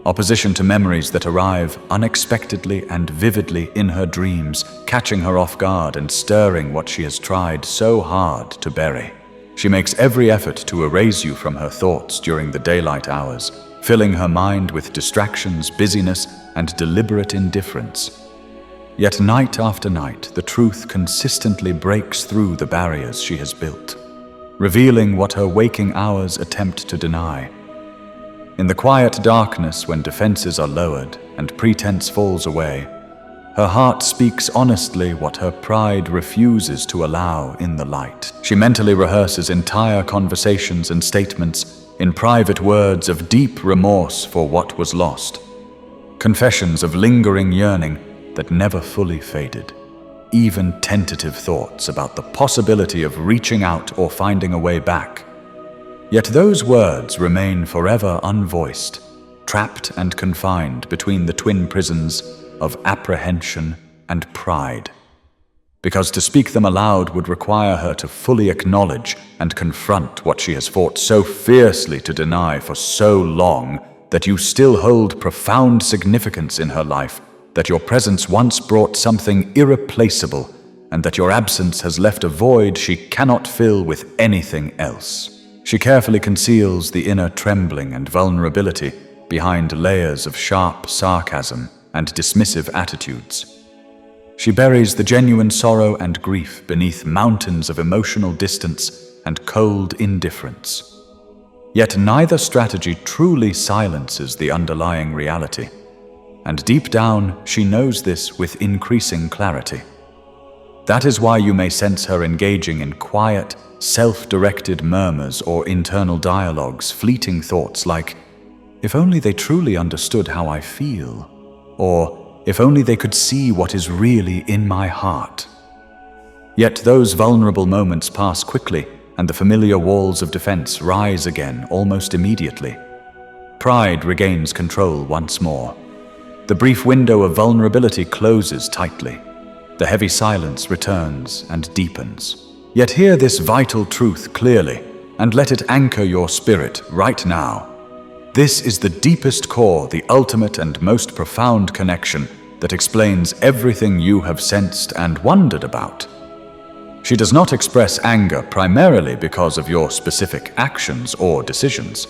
Opposition to memories that arrive unexpectedly and vividly in her dreams, catching her off guard and stirring what she has tried so hard to bury. She makes every effort to erase you from her thoughts during the daylight hours, filling her mind with distractions, busyness, and deliberate indifference. Yet night after night, the truth consistently breaks through the barriers she has built, revealing what her waking hours attempt to deny. In the quiet darkness, when defenses are lowered and pretense falls away, Her heart speaks honestly what her pride refuses to allow in the light. She mentally rehearses entire conversations and statements in private words of deep remorse for what was lost. Confessions of lingering yearning that never fully faded. Even tentative thoughts about the possibility of reaching out or finding a way back. Yet those words remain forever unvoiced, trapped and confined between the twin prisons of apprehension and pride. Because to speak them aloud would require her to fully acknowledge and confront what she has fought so fiercely to deny for so long, that you still hold profound significance in her life, that your presence once brought something irreplaceable, and that your absence has left a void she cannot fill with anything else. She carefully conceals the inner trembling and vulnerability behind layers of sharp sarcasm and dismissive attitudes. She buries the genuine sorrow and grief beneath mountains of emotional distance and cold indifference. Yet neither strategy truly silences the underlying reality, and deep down she knows this with increasing clarity. That is why you may sense her engaging in quiet, self-directed murmurs or internal dialogues, fleeting thoughts like, "If only they truly understood how I feel," or "If only they could see what is really in my heart." Yet those vulnerable moments pass quickly, and the familiar walls of defense rise again almost immediately. Pride regains control once more. The brief window of vulnerability closes tightly. The heavy silence returns and deepens. Yet hear this vital truth clearly, and let it anchor your spirit right now. This is the deepest core, the ultimate and most profound connection that explains everything you have sensed and wondered about. She does not express anger primarily because of your specific actions or decisions.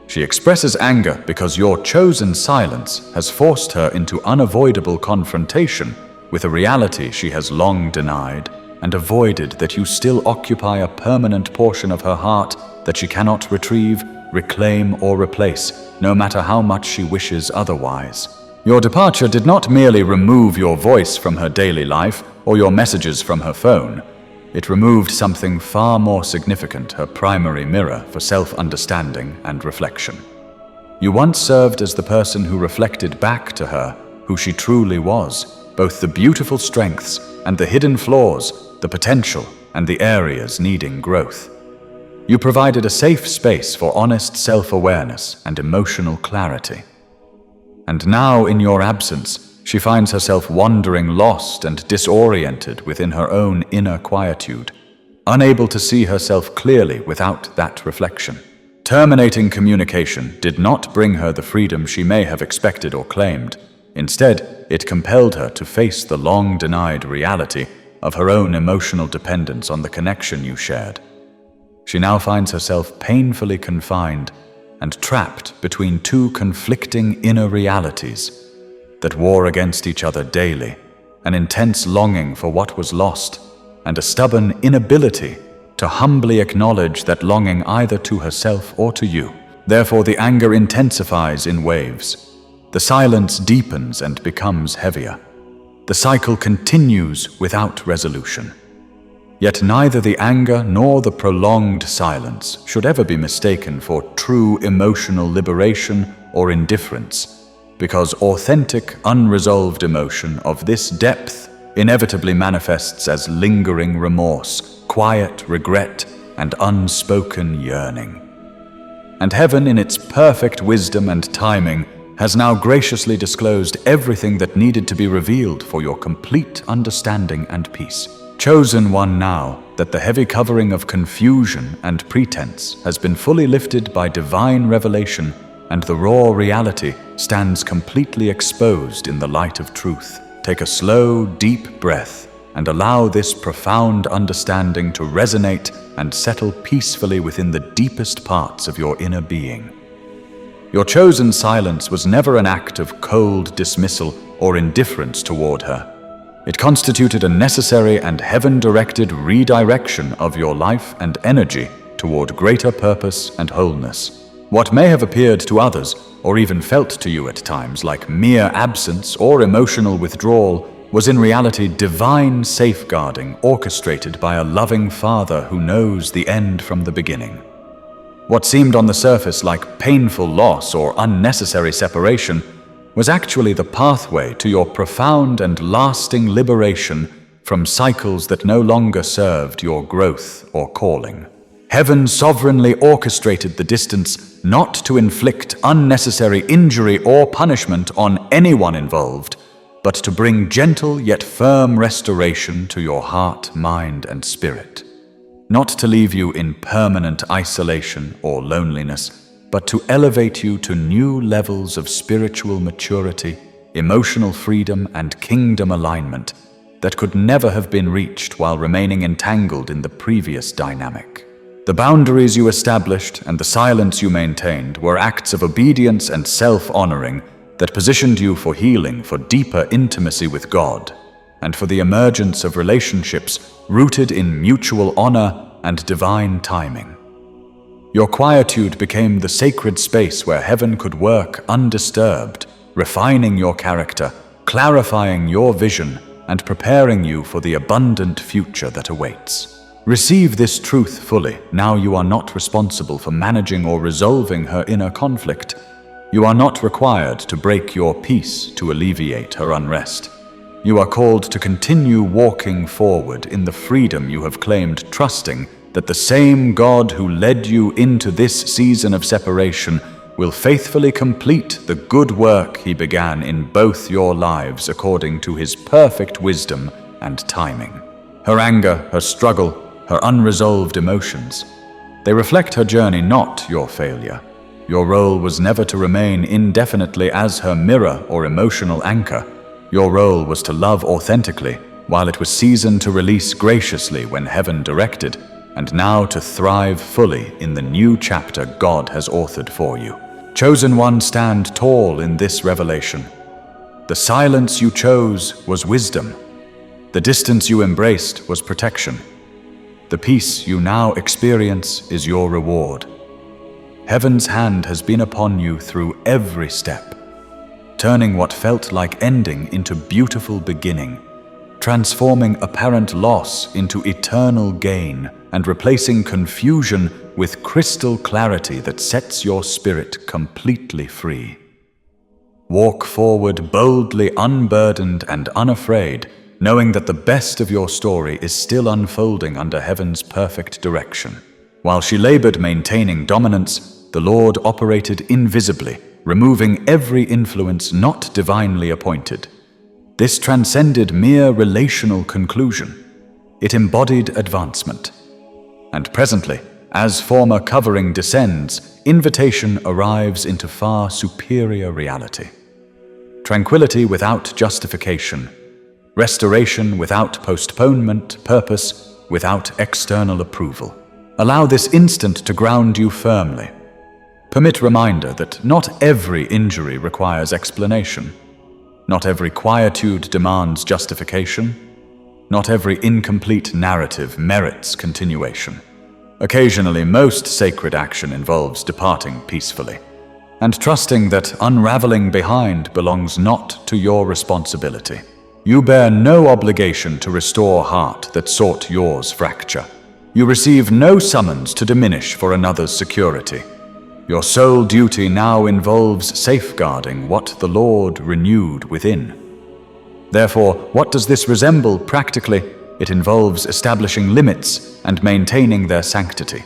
She expresses anger because your chosen silence has forced her into unavoidable confrontation with a reality she has long denied and avoided, that you still occupy a permanent portion of her heart that she cannot retrieve, reclaim, or replace, no matter how much she wishes otherwise. Your departure did not merely remove your voice from her daily life or your messages from her phone. It removed something far more significant, her primary mirror for self-understanding and reflection. You once served as the person who reflected back to her who she truly was, both the beautiful strengths and the hidden flaws, the potential and the areas needing growth. You provided a safe space for honest self-awareness and emotional clarity. And now, in your absence, she finds herself wandering, lost and disoriented within her own inner quietude, unable to see herself clearly without that reflection. Terminating communication did not bring her the freedom she may have expected or claimed. Instead, it compelled her to face the long-denied reality of her own emotional dependence on the connection you shared. She now finds herself painfully confined and trapped between two conflicting inner realities that war against each other daily, an intense longing for what was lost, and a stubborn inability to humbly acknowledge that longing either to herself or to you. Therefore, the anger intensifies in waves. The silence deepens and becomes heavier. The cycle continues without resolution. Yet neither the anger nor the prolonged silence should ever be mistaken for true emotional liberation or indifference, because authentic, unresolved emotion of this depth inevitably manifests as lingering remorse, quiet regret, and unspoken yearning. And heaven, in its perfect wisdom and timing, has now graciously disclosed everything that needed to be revealed for your complete understanding and peace. Chosen one, now that the heavy covering of confusion and pretense has been fully lifted by divine revelation, and the raw reality stands completely exposed in the light of truth, take a slow, deep breath and allow this profound understanding to resonate and settle peacefully within the deepest parts of your inner being. Your chosen silence was never an act of cold dismissal or indifference toward her. It constituted a necessary and heaven-directed redirection of your life and energy toward greater purpose and wholeness. What may have appeared to others, or even felt to you at times, like mere absence or emotional withdrawal, was in reality divine safeguarding orchestrated by a loving Father who knows the end from the beginning. What seemed on the surface like painful loss or unnecessary separation was actually the pathway to your profound and lasting liberation from cycles that no longer served your growth or calling. Heaven sovereignly orchestrated the distance not to inflict unnecessary injury or punishment on anyone involved, but to bring gentle yet firm restoration to your heart, mind, and spirit. Not to leave you in permanent isolation or loneliness, but to elevate you to new levels of spiritual maturity, emotional freedom, and kingdom alignment that could never have been reached while remaining entangled in the previous dynamic. The boundaries you established and the silence you maintained were acts of obedience and self-honoring that positioned you for healing, for deeper intimacy with God, and for the emergence of relationships rooted in mutual honor and divine timing. Your quietude became the sacred space where heaven could work undisturbed, refining your character, clarifying your vision, and preparing you for the abundant future that awaits. Receive this truth fully. Now you are not responsible for managing or resolving her inner conflict. You are not required to break your peace to alleviate her unrest. You are called to continue walking forward in the freedom you have claimed, trusting that the same God who led you into this season of separation will faithfully complete the good work He began in both your lives according to His perfect wisdom and timing. Her anger, her struggle, her unresolved emotions, they reflect her journey, not your failure. Your role was never to remain indefinitely as her mirror or emotional anchor. Your role was to love authentically, while it was seasoned to release graciously when heaven directed, and now to thrive fully in the new chapter God has authored for you. Chosen one, stand tall in this revelation. The silence you chose was wisdom. The distance you embraced was protection. The peace you now experience is your reward. Heaven's hand has been upon you through every step, turning what felt like ending into beautiful beginning, transforming apparent loss into eternal gain, and replacing confusion with crystal clarity that sets your spirit completely free. Walk forward boldly, unburdened and unafraid, knowing that the best of your story is still unfolding under heaven's perfect direction. While she labored maintaining dominance, the Lord operated invisibly, removing every influence not divinely appointed. This transcended mere relational conclusion. It embodied advancement. And presently, as former covering descends, invitation arrives into far superior reality. Tranquility without justification, restoration without postponement, purpose without external approval. Allow this instant to ground you firmly. Permit reminder that not every injury requires explanation. Not every quietude demands justification. Not every incomplete narrative merits continuation. Occasionally, most sacred action involves departing peacefully, and trusting that unraveling behind belongs not to your responsibility. You bear no obligation to restore heart that sought yours fracture. You receive no summons to diminish for another's security. Your sole duty now involves safeguarding what the Lord renewed within. Therefore, what does this resemble practically? It involves establishing limits and maintaining their sanctity.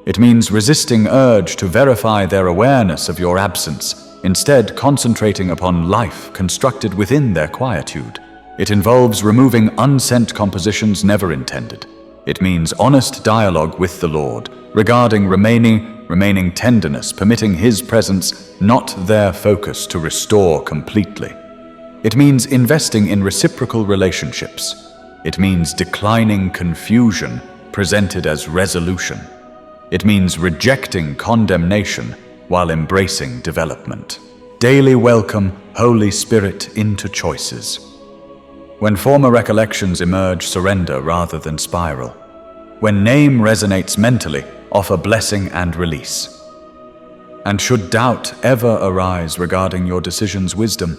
It means resisting urge to verify their awareness of your absence, instead concentrating upon life constructed within their quietude. It involves removing unsent compositions never intended. It means honest dialogue with the Lord, regarding remaining tenderness, permitting His presence, not their focus, to restore completely. It means investing in reciprocal relationships. It means declining confusion presented as resolution. It means rejecting condemnation while embracing development. Daily welcome Holy Spirit into choices. When former recollections emerge, surrender rather than spiral. When name resonates mentally, offer blessing and release. And should doubt ever arise regarding your decision's wisdom,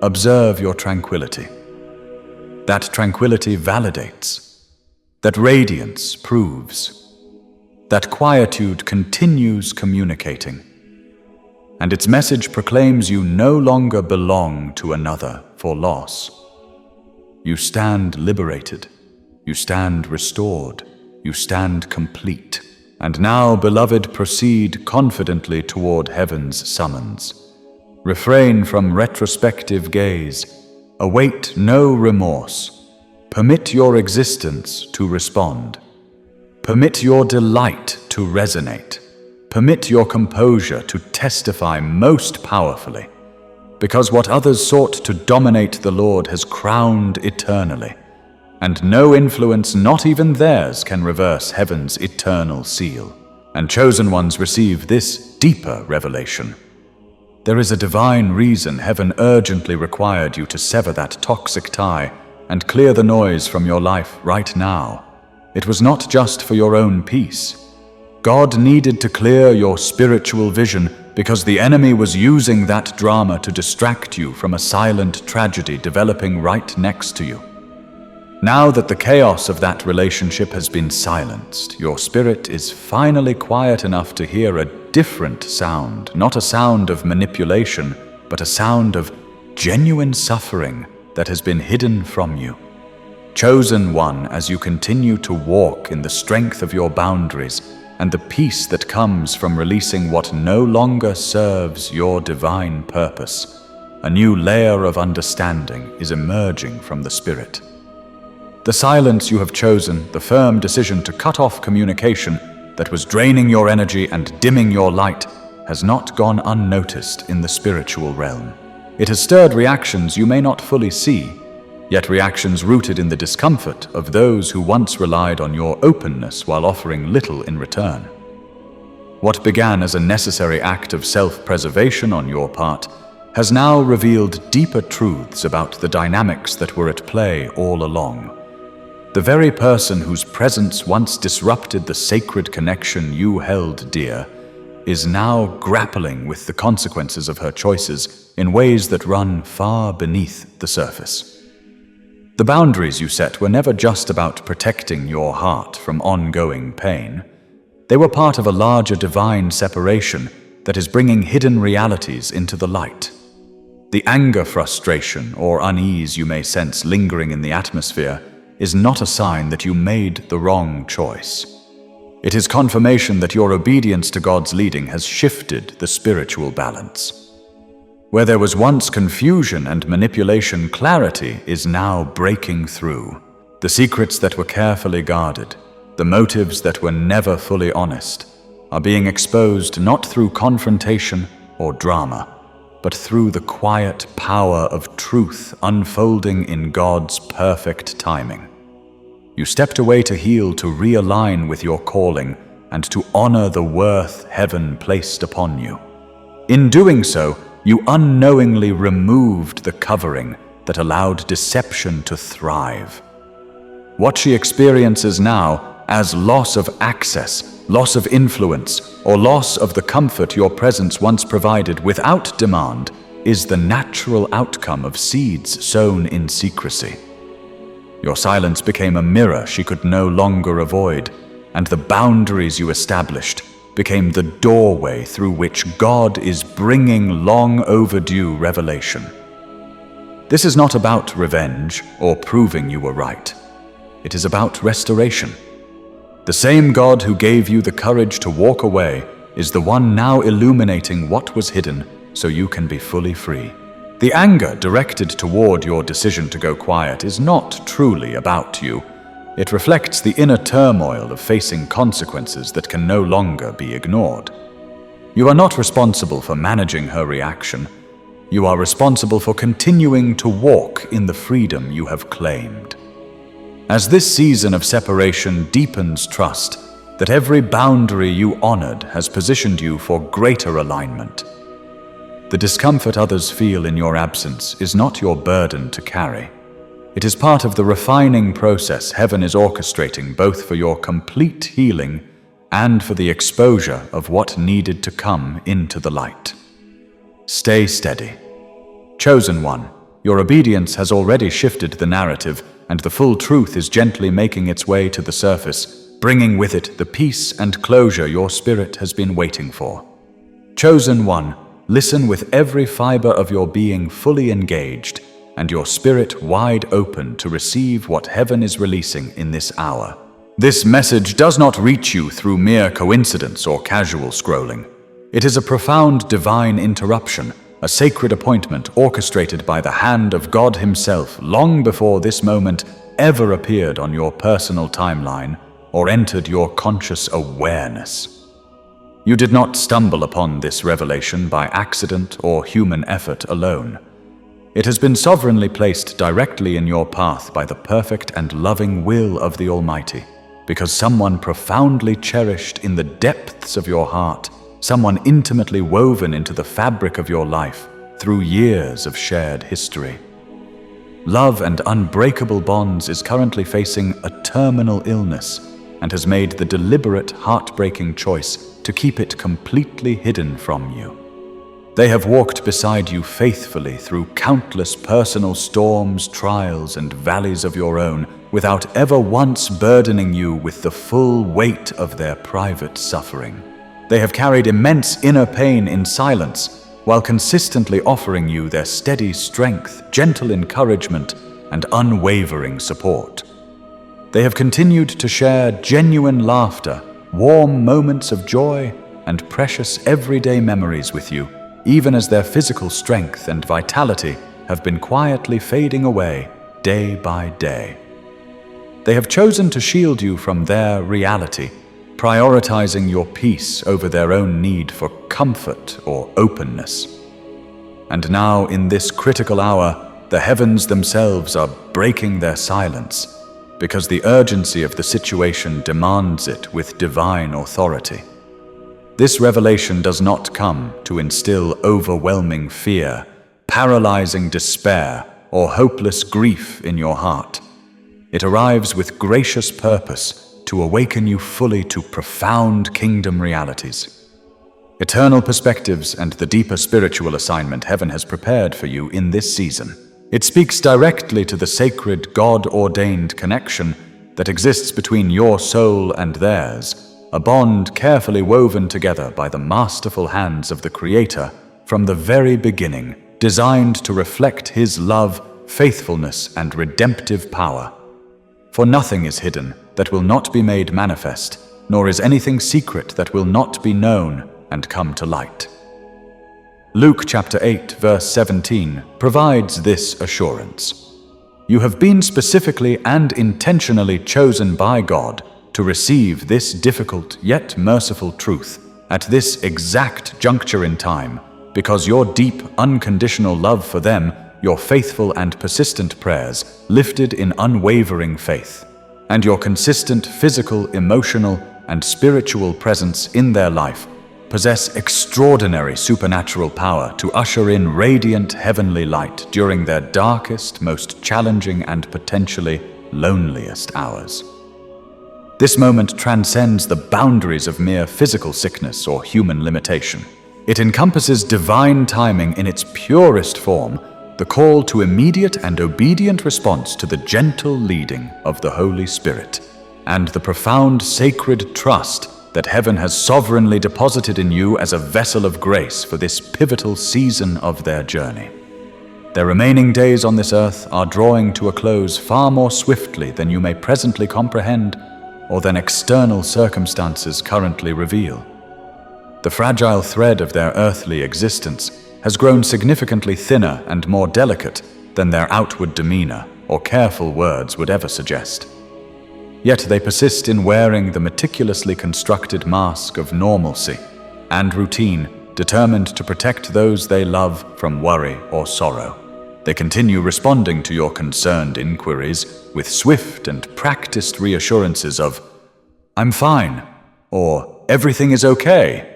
observe your tranquility. That tranquility validates. That radiance proves. That quietude continues communicating. And its message proclaims you no longer belong to another for loss. You stand liberated. You stand restored. You stand complete. And now, beloved, proceed confidently toward heaven's summons. Refrain from retrospective gaze. Await no remorse. Permit your existence to respond. Permit your delight to resonate. Permit your composure to testify most powerfully. Because what others sought to dominate the Lord has crowned eternally. And no influence, not even theirs, can reverse heaven's eternal seal. And chosen ones receive this deeper revelation. There is a divine reason heaven urgently required you to sever that toxic tie and clear the noise from your life right now. It was not just for your own peace. God needed to clear your spiritual vision because the enemy was using that drama to distract you from a silent tragedy developing right next to you. Now that the chaos of that relationship has been silenced, your spirit is finally quiet enough to hear a different sound, not a sound of manipulation, but a sound of genuine suffering that has been hidden from you. Chosen one, as you continue to walk in the strength of your boundaries and the peace that comes from releasing what no longer serves your divine purpose, a new layer of understanding is emerging from the spirit. The silence you have chosen, the firm decision to cut off communication that was draining your energy and dimming your light, has not gone unnoticed in the spiritual realm. It has stirred reactions you may not fully see, yet reactions rooted in the discomfort of those who once relied on your openness while offering little in return. What began as a necessary act of self-preservation on your part has now revealed deeper truths about the dynamics that were at play all along. The very person whose presence once disrupted the sacred connection you held dear is now grappling with the consequences of her choices in ways that run far beneath the surface. The boundaries you set were never just about protecting your heart from ongoing pain. They were part of a larger divine separation that is bringing hidden realities into the light. The anger, frustration, or unease you may sense lingering in the atmosphere is not a sign that you made the wrong choice. It is confirmation that your obedience to God's leading has shifted the spiritual balance. Where there was once confusion and manipulation, clarity is now breaking through. The secrets that were carefully guarded, the motives that were never fully honest, are being exposed not through confrontation or drama, but through the quiet power of truth unfolding in God's perfect timing. You stepped away to heal, to realign with your calling, and to honor the worth heaven placed upon you. In doing so, you unknowingly removed the covering that allowed deception to thrive. What she experiences now as loss of access, loss of influence, or loss of the comfort your presence once provided without demand is the natural outcome of seeds sown in secrecy. Your silence became a mirror she could no longer avoid, and the boundaries you established became the doorway through which God is bringing long overdue revelation. This is not about revenge or proving you were right. It is about restoration. The same God who gave you the courage to walk away is the one now illuminating what was hidden so you can be fully free. The anger directed toward your decision to go quiet is not truly about you. It reflects the inner turmoil of facing consequences that can no longer be ignored. You are not responsible for managing her reaction. You are responsible for continuing to walk in the freedom you have claimed. As this season of separation deepens trust that every boundary you honored has positioned you for greater alignment, the discomfort others feel in your absence is not your burden to carry. It is part of the refining process heaven is orchestrating both for your complete healing and for the exposure of what needed to come into the light. Stay steady. Chosen one, your obedience has already shifted the narrative and the full truth is gently making its way to the surface, bringing with it the peace and closure your spirit has been waiting for. Chosen one, listen with every fiber of your being fully engaged, and your spirit wide open to receive what heaven is releasing in this hour. This message does not reach you through mere coincidence or casual scrolling. It is a profound divine interruption, a sacred appointment orchestrated by the hand of God Himself long before this moment ever appeared on your personal timeline or entered your conscious awareness. You did not stumble upon this revelation by accident or human effort alone. It has been sovereignly placed directly in your path by the perfect and loving will of the Almighty, because someone profoundly cherished in the depths of your heart, someone intimately woven into the fabric of your life through years of shared history. Love and unbreakable bonds is currently facing a terminal illness and has made the deliberate, heartbreaking choice to keep it completely hidden from you. They have walked beside you faithfully through countless personal storms, trials, and valleys of your own, without ever once burdening you with the full weight of their private suffering. They have carried immense inner pain in silence, while consistently offering you their steady strength, gentle encouragement, and unwavering support. They have continued to share genuine laughter, warm moments of joy, and precious everyday memories with you, even as their physical strength and vitality have been quietly fading away day by day. They have chosen to shield you from their reality, prioritizing your peace over their own need for comfort or openness. And now, in this critical hour, the heavens themselves are breaking their silence, because the urgency of the situation demands it with divine authority. This revelation does not come to instill overwhelming fear, paralyzing despair, or hopeless grief in your heart. It arrives with gracious purpose to awaken you fully to profound kingdom realities, eternal perspectives, and the deeper spiritual assignment heaven has prepared for you in this season. It speaks directly to the sacred, God-ordained connection that exists between your soul and theirs, a bond carefully woven together by the masterful hands of the Creator from the very beginning, designed to reflect His love, faithfulness, and redemptive power. For nothing is hidden that will not be made manifest, nor is anything secret that will not be known and come to light. Luke chapter 8, verse 17 provides this assurance. You have been specifically and intentionally chosen by God to receive this difficult yet merciful truth at this exact juncture in time, because your deep, unconditional love for them, your faithful and persistent prayers lifted in unwavering faith, and your consistent physical, emotional, and spiritual presence in their life possess extraordinary supernatural power to usher in radiant heavenly light during their darkest, most challenging, and potentially loneliest hours. This moment transcends the boundaries of mere physical sickness or human limitation. It encompasses divine timing in its purest form, the call to immediate and obedient response to the gentle leading of the Holy Spirit, and the profound sacred trust that heaven has sovereignly deposited in you as a vessel of grace for this pivotal season of their journey. Their remaining days on this earth are drawing to a close far more swiftly than you may presently comprehend or than external circumstances currently reveal. The fragile thread of their earthly existence has grown significantly thinner and more delicate than their outward demeanor or careful words would ever suggest. Yet they persist in wearing the meticulously constructed mask of normalcy and routine, determined to protect those they love from worry or sorrow. They continue responding to your concerned inquiries with swift and practiced reassurances of, "I'm fine," or "Everything is okay,"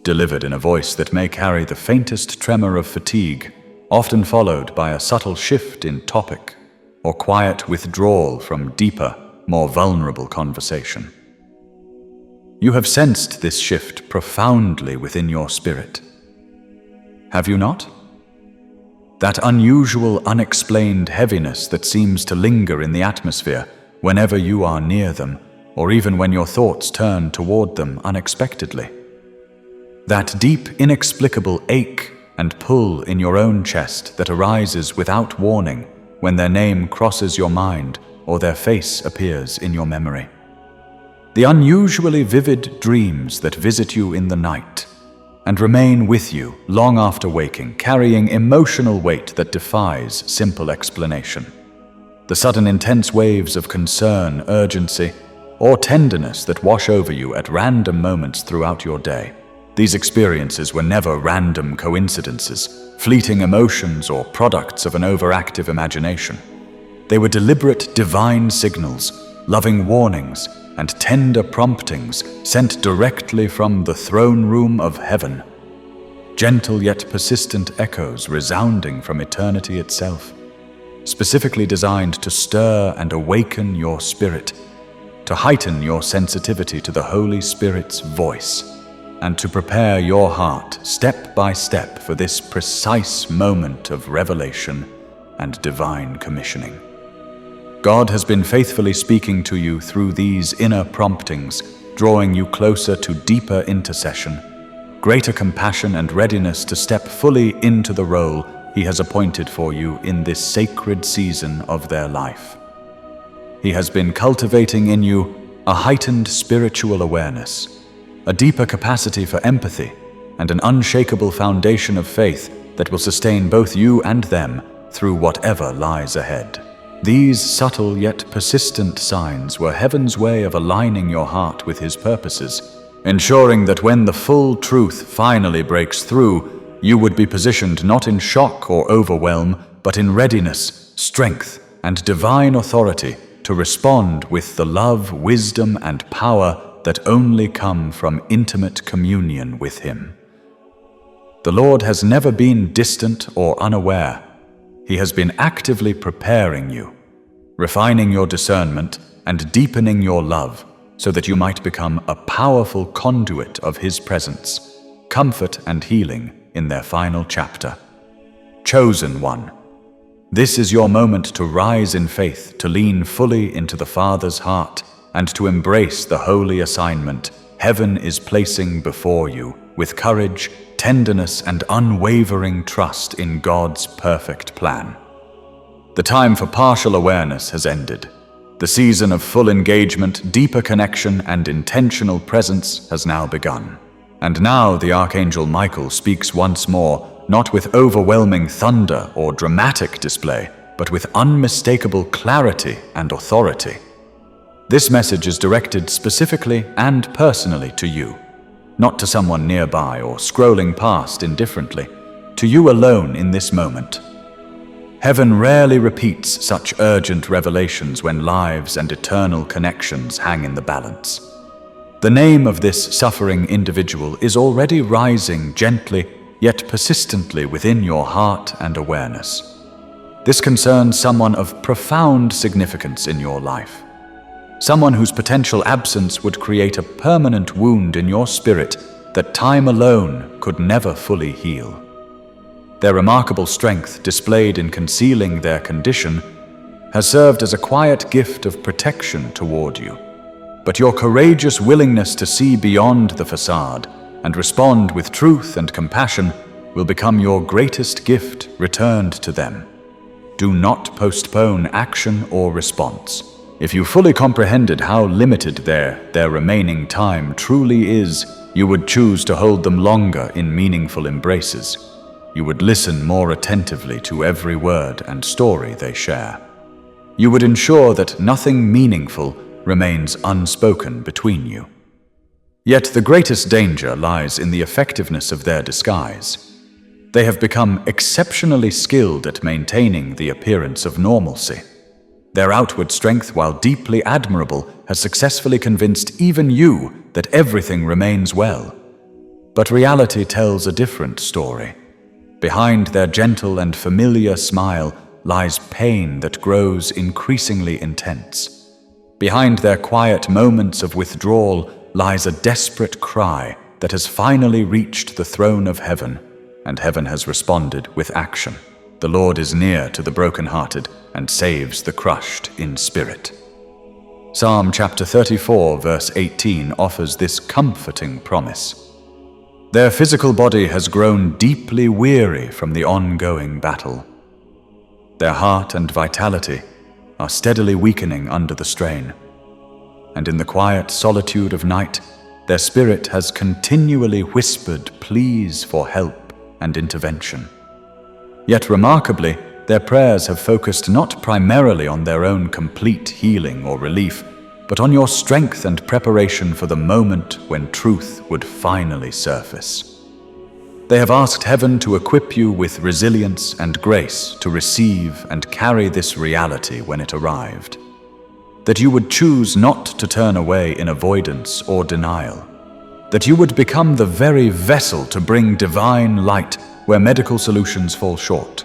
delivered in a voice that may carry the faintest tremor of fatigue, often followed by a subtle shift in topic or quiet withdrawal from deeper, more vulnerable conversation. You have sensed this shift profoundly within your spirit, have you not? That unusual, unexplained heaviness that seems to linger in the atmosphere whenever you are near them, or even when your thoughts turn toward them unexpectedly. That deep, inexplicable ache and pull in your own chest that arises without warning when their name crosses your mind or their face appears in your memory. The unusually vivid dreams that visit you in the night and remain with you long after waking, carrying emotional weight that defies simple explanation. The sudden intense waves of concern, urgency, or tenderness that wash over you at random moments throughout your day. These experiences were never random coincidences, fleeting emotions, or products of an overactive imagination. They were deliberate divine signals, loving warnings, and tender promptings sent directly from the throne room of heaven. Gentle yet persistent echoes resounding from eternity itself, specifically designed to stir and awaken your spirit, to heighten your sensitivity to the Holy Spirit's voice, and to prepare your heart step by step for this precise moment of revelation and divine commissioning. God has been faithfully speaking to you through these inner promptings, drawing you closer to deeper intercession, greater compassion, and readiness to step fully into the role He has appointed for you in this sacred season of their life. He has been cultivating in you a heightened spiritual awareness, a deeper capacity for empathy, and an unshakable foundation of faith that will sustain both you and them through whatever lies ahead. These subtle yet persistent signs were heaven's way of aligning your heart with His purposes, ensuring that when the full truth finally breaks through, you would be positioned not in shock or overwhelm, but in readiness, strength, and divine authority to respond with the love, wisdom, and power that only come from intimate communion with Him. The Lord has never been distant or unaware. He has been actively preparing you, refining your discernment, and deepening your love so that you might become a powerful conduit of His presence, comfort, and healing in their final chapter. Chosen one, this is your moment to rise in faith, to lean fully into the Father's heart, and to embrace the holy assignment heaven is placing before you with courage, tenderness, and unwavering trust in God's perfect plan. The time for partial awareness has ended. The season of full engagement, deeper connection, and intentional presence has now begun. And now the Archangel Michael speaks once more, not with overwhelming thunder or dramatic display, but with unmistakable clarity and authority. This message is directed specifically and personally to you, not to someone nearby or scrolling past indifferently, to you alone in this moment. Heaven rarely repeats such urgent revelations when lives and eternal connections hang in the balance. The name of this suffering individual is already rising gently yet persistently within your heart and awareness. This concerns someone of profound significance in your life. Someone whose potential absence would create a permanent wound in your spirit that time alone could never fully heal. Their remarkable strength, displayed in concealing their condition, has served as a quiet gift of protection toward you. But your courageous willingness to see beyond the facade and respond with truth and compassion will become your greatest gift returned to them. Do not postpone action or response. If you fully comprehended how limited their remaining time truly is, you would choose to hold them longer in meaningful embraces. You would listen more attentively to every word and story they share. You would ensure that nothing meaningful remains unspoken between you. Yet the greatest danger lies in the effectiveness of their disguise. They have become exceptionally skilled at maintaining the appearance of normalcy. Their outward strength, while deeply admirable, has successfully convinced even you that everything remains well. But reality tells a different story. Behind their gentle and familiar smile lies pain that grows increasingly intense. Behind their quiet moments of withdrawal lies a desperate cry that has finally reached the throne of heaven, and heaven has responded with action. The Lord is near to the brokenhearted and saves the crushed in spirit. Psalm chapter 34, verse 18 offers this comforting promise. Their physical body has grown deeply weary from the ongoing battle. Their heart and vitality are steadily weakening under the strain. And in the quiet solitude of night, their spirit has continually whispered pleas for help and intervention. Yet remarkably, their prayers have focused not primarily on their own complete healing or relief, but on your strength and preparation for the moment when truth would finally surface. They have asked heaven to equip you with resilience and grace to receive and carry this reality when it arrived. That you would choose not to turn away in avoidance or denial. That you would become the very vessel to bring divine light where medical solutions fall short.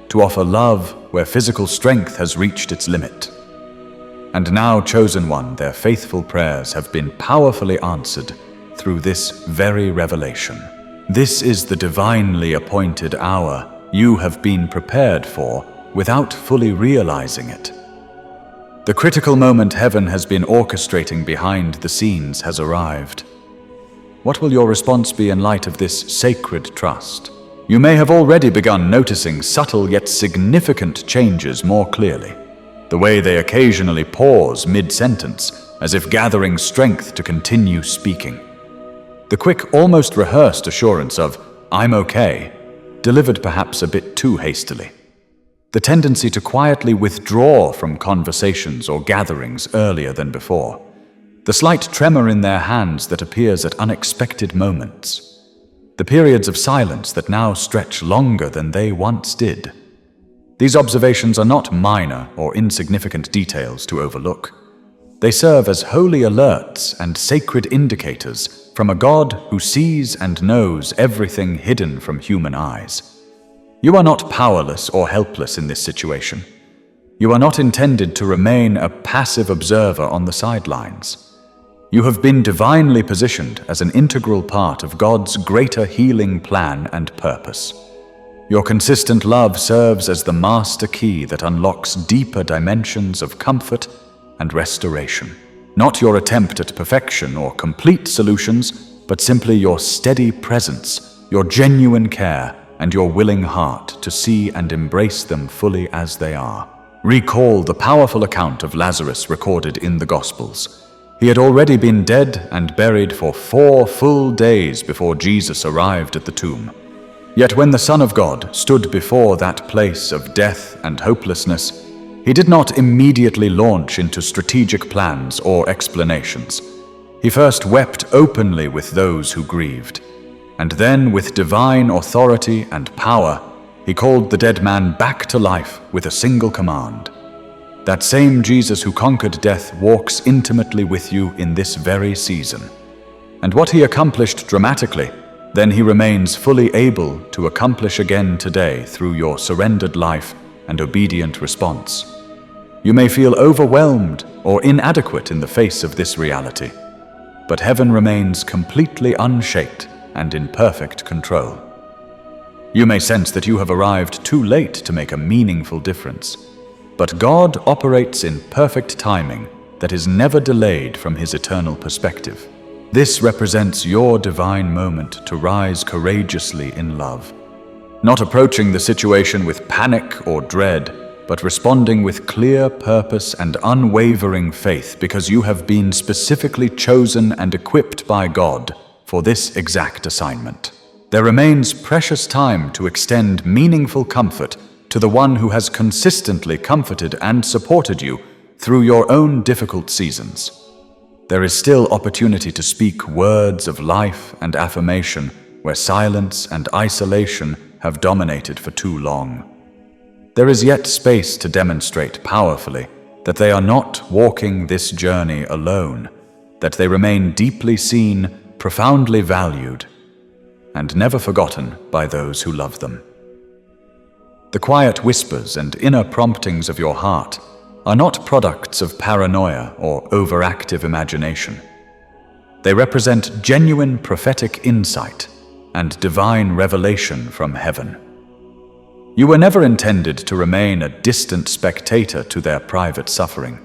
To offer love where physical strength has reached its limit. And now, chosen one, their faithful prayers have been powerfully answered through this very revelation. This is the divinely appointed hour you have been prepared for without fully realizing it. The critical moment heaven has been orchestrating behind the scenes has arrived. What will your response be in light of this sacred trust? You may have already begun noticing subtle yet significant changes more clearly. The way they occasionally pause mid-sentence, as if gathering strength to continue speaking. The quick, almost rehearsed assurance of, "I'm okay," delivered perhaps a bit too hastily. The tendency to quietly withdraw from conversations or gatherings earlier than before. The slight tremor in their hands that appears at unexpected moments. The periods of silence that now stretch longer than they once did. These observations are not minor or insignificant details to overlook. They serve as holy alerts and sacred indicators from a God who sees and knows everything hidden from human eyes. You are not powerless or helpless in this situation. You are not intended to remain a passive observer on the sidelines. You have been divinely positioned as an integral part of God's greater healing plan and purpose. Your consistent love serves as the master key that unlocks deeper dimensions of comfort and restoration. Not your attempt at perfection or complete solutions, but simply your steady presence, your genuine care, and your willing heart to see and embrace them fully as they are. Recall the powerful account of Lazarus recorded in the Gospels. He had already been dead and buried for 4 full days before Jesus arrived at the tomb. Yet when the Son of God stood before that place of death and hopelessness, he did not immediately launch into strategic plans or explanations. He first wept openly with those who grieved, and then with divine authority and power, he called the dead man back to life with a single command. That same Jesus who conquered death walks intimately with you in this very season. And what he accomplished dramatically, then he remains fully able to accomplish again today through your surrendered life and obedient response. You may feel overwhelmed or inadequate in the face of this reality, but heaven remains completely unshaked and in perfect control. You may sense that you have arrived too late to make a meaningful difference. But God operates in perfect timing that is never delayed from his eternal perspective. This represents your divine moment to rise courageously in love. Not approaching the situation with panic or dread, but responding with clear purpose and unwavering faith because you have been specifically chosen and equipped by God for this exact assignment. There remains precious time to extend meaningful comfort to the one who has consistently comforted and supported you through your own difficult seasons. There is still opportunity to speak words of life and affirmation where silence and isolation have dominated for too long. There is yet space to demonstrate powerfully that they are not walking this journey alone, that they remain deeply seen, profoundly valued, and never forgotten by those who love them. The quiet whispers and inner promptings of your heart are not products of paranoia or overactive imagination. They represent genuine prophetic insight and divine revelation from heaven. You were never intended to remain a distant spectator to their private suffering.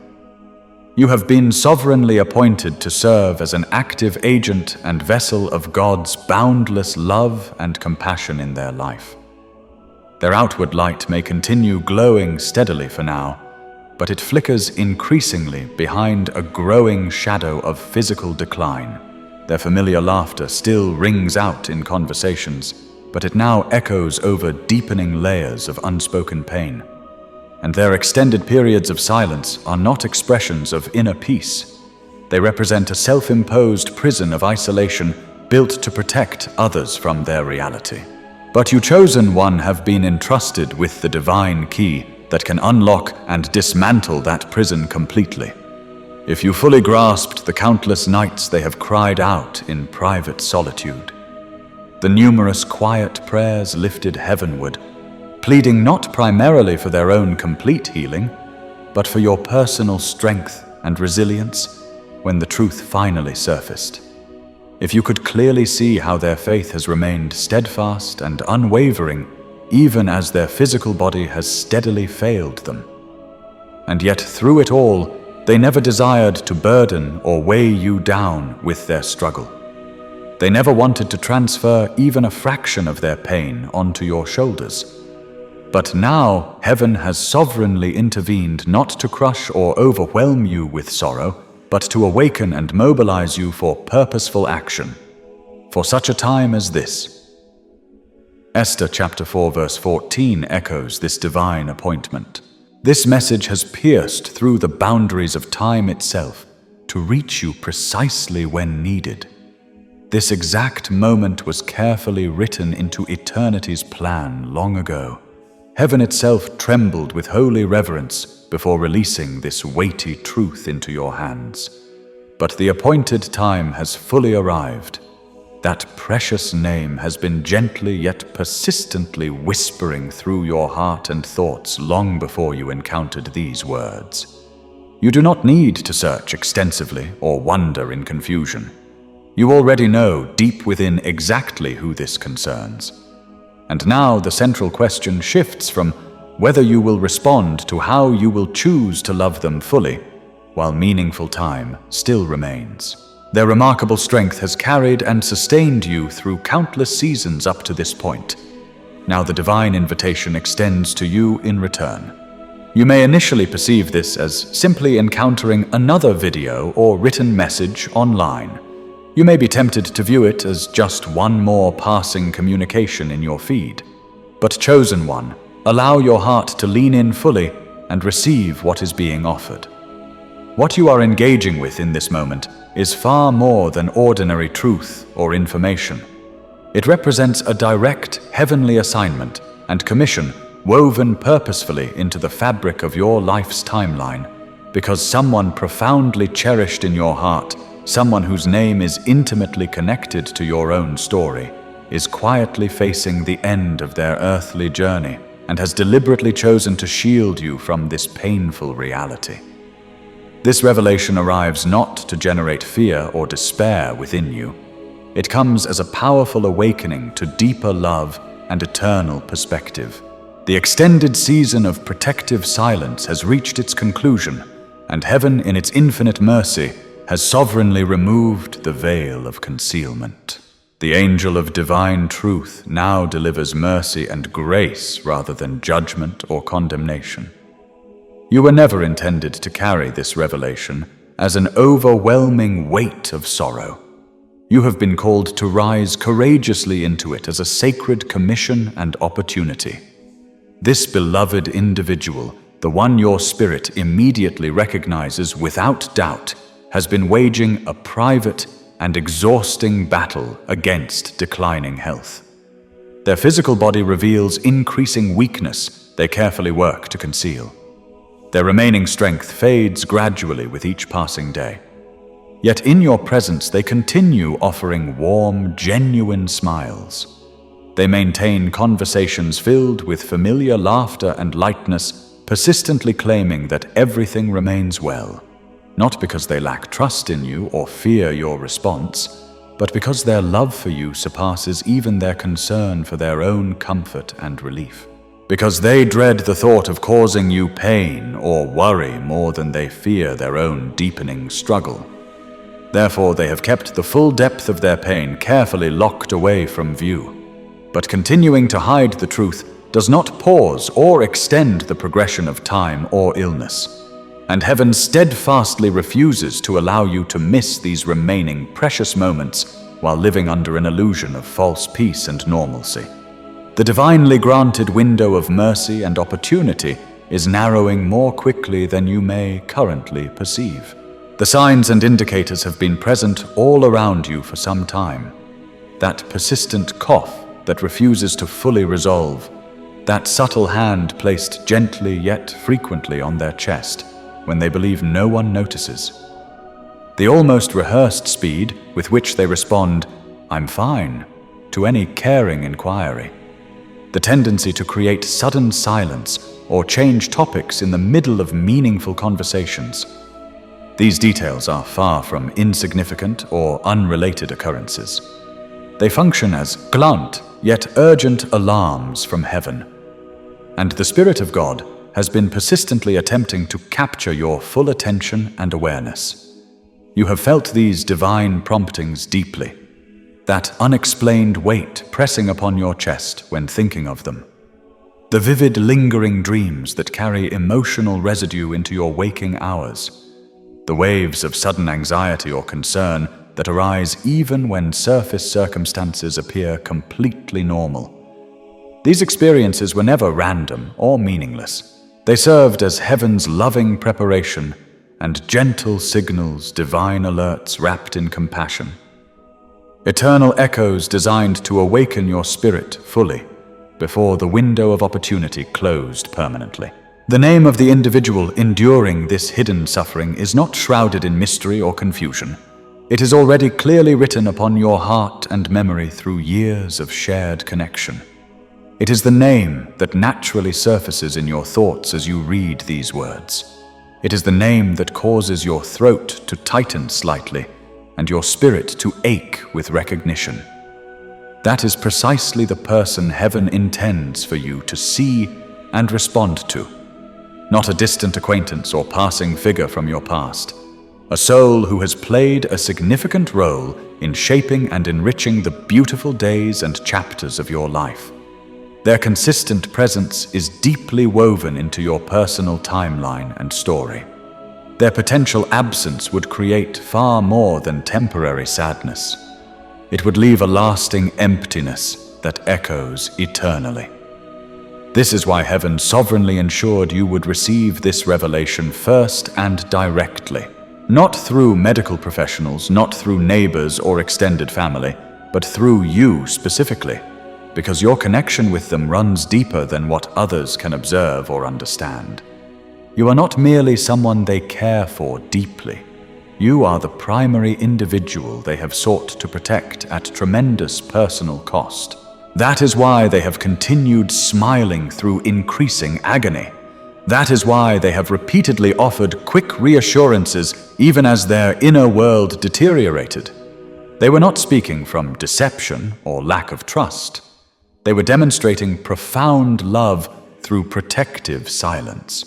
You have been sovereignly appointed to serve as an active agent and vessel of God's boundless love and compassion in their life. Their outward light may continue glowing steadily for now, but it flickers increasingly behind a growing shadow of physical decline. Their familiar laughter still rings out in conversations, but it now echoes over deepening layers of unspoken pain. And their extended periods of silence are not expressions of inner peace. They represent a self-imposed prison of isolation built to protect others from their reality. But you chosen one have been entrusted with the divine key that can unlock and dismantle that prison completely. If you fully grasped the countless nights they have cried out in private solitude, the numerous quiet prayers lifted heavenward, pleading not primarily for their own complete healing, but for your personal strength and resilience when the truth finally surfaced. If you could clearly see how their faith has remained steadfast and unwavering, even as their physical body has steadily failed them. And yet through it all, they never desired to burden or weigh you down with their struggle. They never wanted to transfer even a fraction of their pain onto your shoulders. But now, heaven has sovereignly intervened not to crush or overwhelm you with sorrow, but to awaken and mobilize you for purposeful action, for such a time as this. Esther chapter 4 verse 14 echoes this divine appointment. This message has pierced through the boundaries of time itself to reach you precisely when needed. This exact moment was carefully written into eternity's plan long ago. Heaven itself trembled with holy reverence before releasing this weighty truth into your hands. But the appointed time has fully arrived. That precious name has been gently yet persistently whispering through your heart and thoughts long before you encountered these words. You do not need to search extensively or wonder in confusion. You already know deep within exactly who this concerns. And now the central question shifts from whether you will respond to how you will choose to love them fully, while meaningful time still remains. Their remarkable strength has carried and sustained you through countless seasons up to this point. Now the divine invitation extends to you in return. You may initially perceive this as simply encountering another video or written message online. You may be tempted to view it as just one more passing communication in your feed. But chosen one, allow your heart to lean in fully and receive what is being offered. What you are engaging with in this moment is far more than ordinary truth or information. It represents a direct heavenly assignment and commission woven purposefully into the fabric of your life's timeline, because someone profoundly cherished in your heart, someone whose name is intimately connected to your own story, is quietly facing the end of their earthly journey and has deliberately chosen to shield you from this painful reality. This revelation arrives not to generate fear or despair within you. It comes as a powerful awakening to deeper love and eternal perspective. The extended season of protective silence has reached its conclusion, and heaven, in its infinite mercy, has sovereignly removed the veil of concealment. The angel of divine truth now delivers mercy and grace rather than judgment or condemnation. You were never intended to carry this revelation as an overwhelming weight of sorrow. You have been called to rise courageously into it as a sacred commission and opportunity. This beloved individual, the one your spirit immediately recognizes without doubt, has been waging a private and exhausting battle against declining health. Their physical body reveals increasing weakness they carefully work to conceal. Their remaining strength fades gradually with each passing day. Yet in your presence they continue offering warm, genuine smiles. They maintain conversations filled with familiar laughter and lightness, persistently claiming that everything remains well. Not because they lack trust in you or fear your response, but because their love for you surpasses even their concern for their own comfort and relief. because they dread the thought of causing you pain or worry more than they fear their own deepening struggle. Therefore, they have kept the full depth of their pain carefully locked away from view. But continuing to hide the truth does not pause or extend the progression of time or illness. And heaven steadfastly refuses to allow you to miss these remaining precious moments while living under an illusion of false peace and normalcy. The divinely granted window of mercy and opportunity is narrowing more quickly than you may currently perceive. The signs and indicators have been present all around you for some time. That persistent cough that refuses to fully resolve, that subtle hand placed gently yet frequently on their chest when they believe no one notices. The almost rehearsed speed with which they respond, "I'm fine," to any caring inquiry. The tendency to create sudden silence or change topics in the middle of meaningful conversations. These details are far from insignificant or unrelated occurrences. They function as blunt yet urgent alarms from heaven. And the Spirit of God has been persistently attempting to capture your full attention and awareness. You have felt these divine promptings deeply, that unexplained weight pressing upon your chest when thinking of them. The vivid, lingering dreams that carry emotional residue into your waking hours. The waves of sudden anxiety or concern that arise even when surface circumstances appear completely normal. These experiences were never random or meaningless. They served as heaven's loving preparation and gentle signals, divine alerts wrapped in compassion. Eternal echoes designed to awaken your spirit fully before the window of opportunity closed permanently. The name of the individual enduring this hidden suffering is not shrouded in mystery or confusion. It is already clearly written upon your heart and memory through years of shared connection. It is the name that naturally surfaces in your thoughts as you read these words. It is the name that causes your throat to tighten slightly and your spirit to ache with recognition. That is precisely the person heaven intends for you to see and respond to. Not a distant acquaintance or passing figure from your past. A soul who has played a significant role in shaping and enriching the beautiful days and chapters of your life. Their consistent presence is deeply woven into your personal timeline and story. Their potential absence would create far more than temporary sadness. It would leave a lasting emptiness that echoes eternally. This is why heaven sovereignly ensured you would receive this revelation first and directly. Not through medical professionals, not through neighbors or extended family, but through you specifically, because your connection with them runs deeper than what others can observe or understand. You are not merely someone they care for deeply. You are the primary individual they have sought to protect at tremendous personal cost. That is why they have continued smiling through increasing agony. That is why they have repeatedly offered quick reassurances even as their inner world deteriorated. They were not speaking from deception or lack of trust. They were demonstrating profound love through protective silence.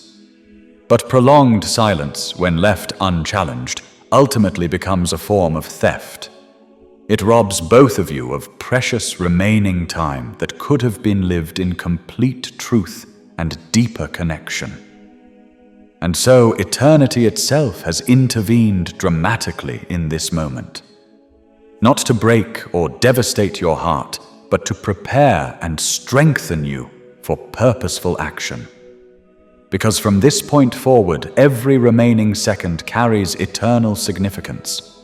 But prolonged silence, when left unchallenged, ultimately becomes a form of theft. It robs both of you of precious remaining time that could have been lived in complete truth and deeper connection. And so eternity itself has intervened dramatically in this moment. Not to break or devastate your heart, but to prepare and strengthen you for purposeful action. Because from this point forward, every remaining second carries eternal significance.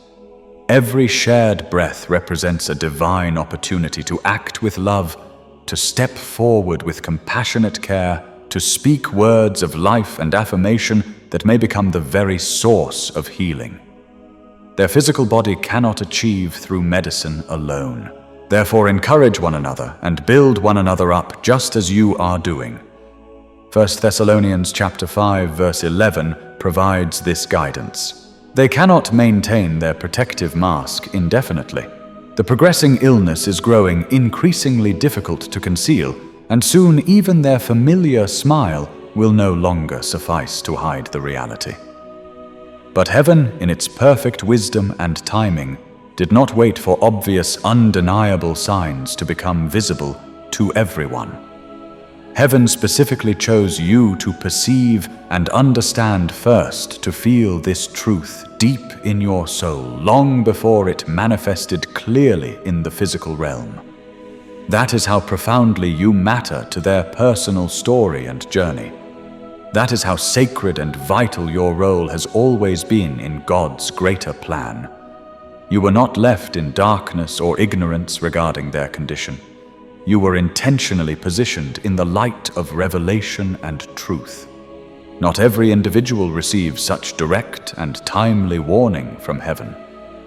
Every shared breath represents a divine opportunity to act with love, to step forward with compassionate care, to speak words of life and affirmation that may become the very source of healing. Their physical body cannot achieve through medicine alone. Therefore, encourage one another and build one another up just as you are doing. 1 Thessalonians chapter 5 verse 11 provides this guidance. They cannot maintain their protective mask indefinitely. The progressing illness is growing increasingly difficult to conceal, and soon even their familiar smile will no longer suffice to hide the reality. But heaven, in its perfect wisdom and timing, did not wait for obvious, undeniable signs to become visible to everyone. Heaven specifically chose you to perceive and understand first, to feel this truth deep in your soul, long before it manifested clearly in the physical realm. That is how profoundly you matter to their personal story and journey. That is how sacred and vital your role has always been in God's greater plan. You were not left in darkness or ignorance regarding their condition. You were intentionally positioned in the light of revelation and truth. Not every individual receives such direct and timely warning from heaven,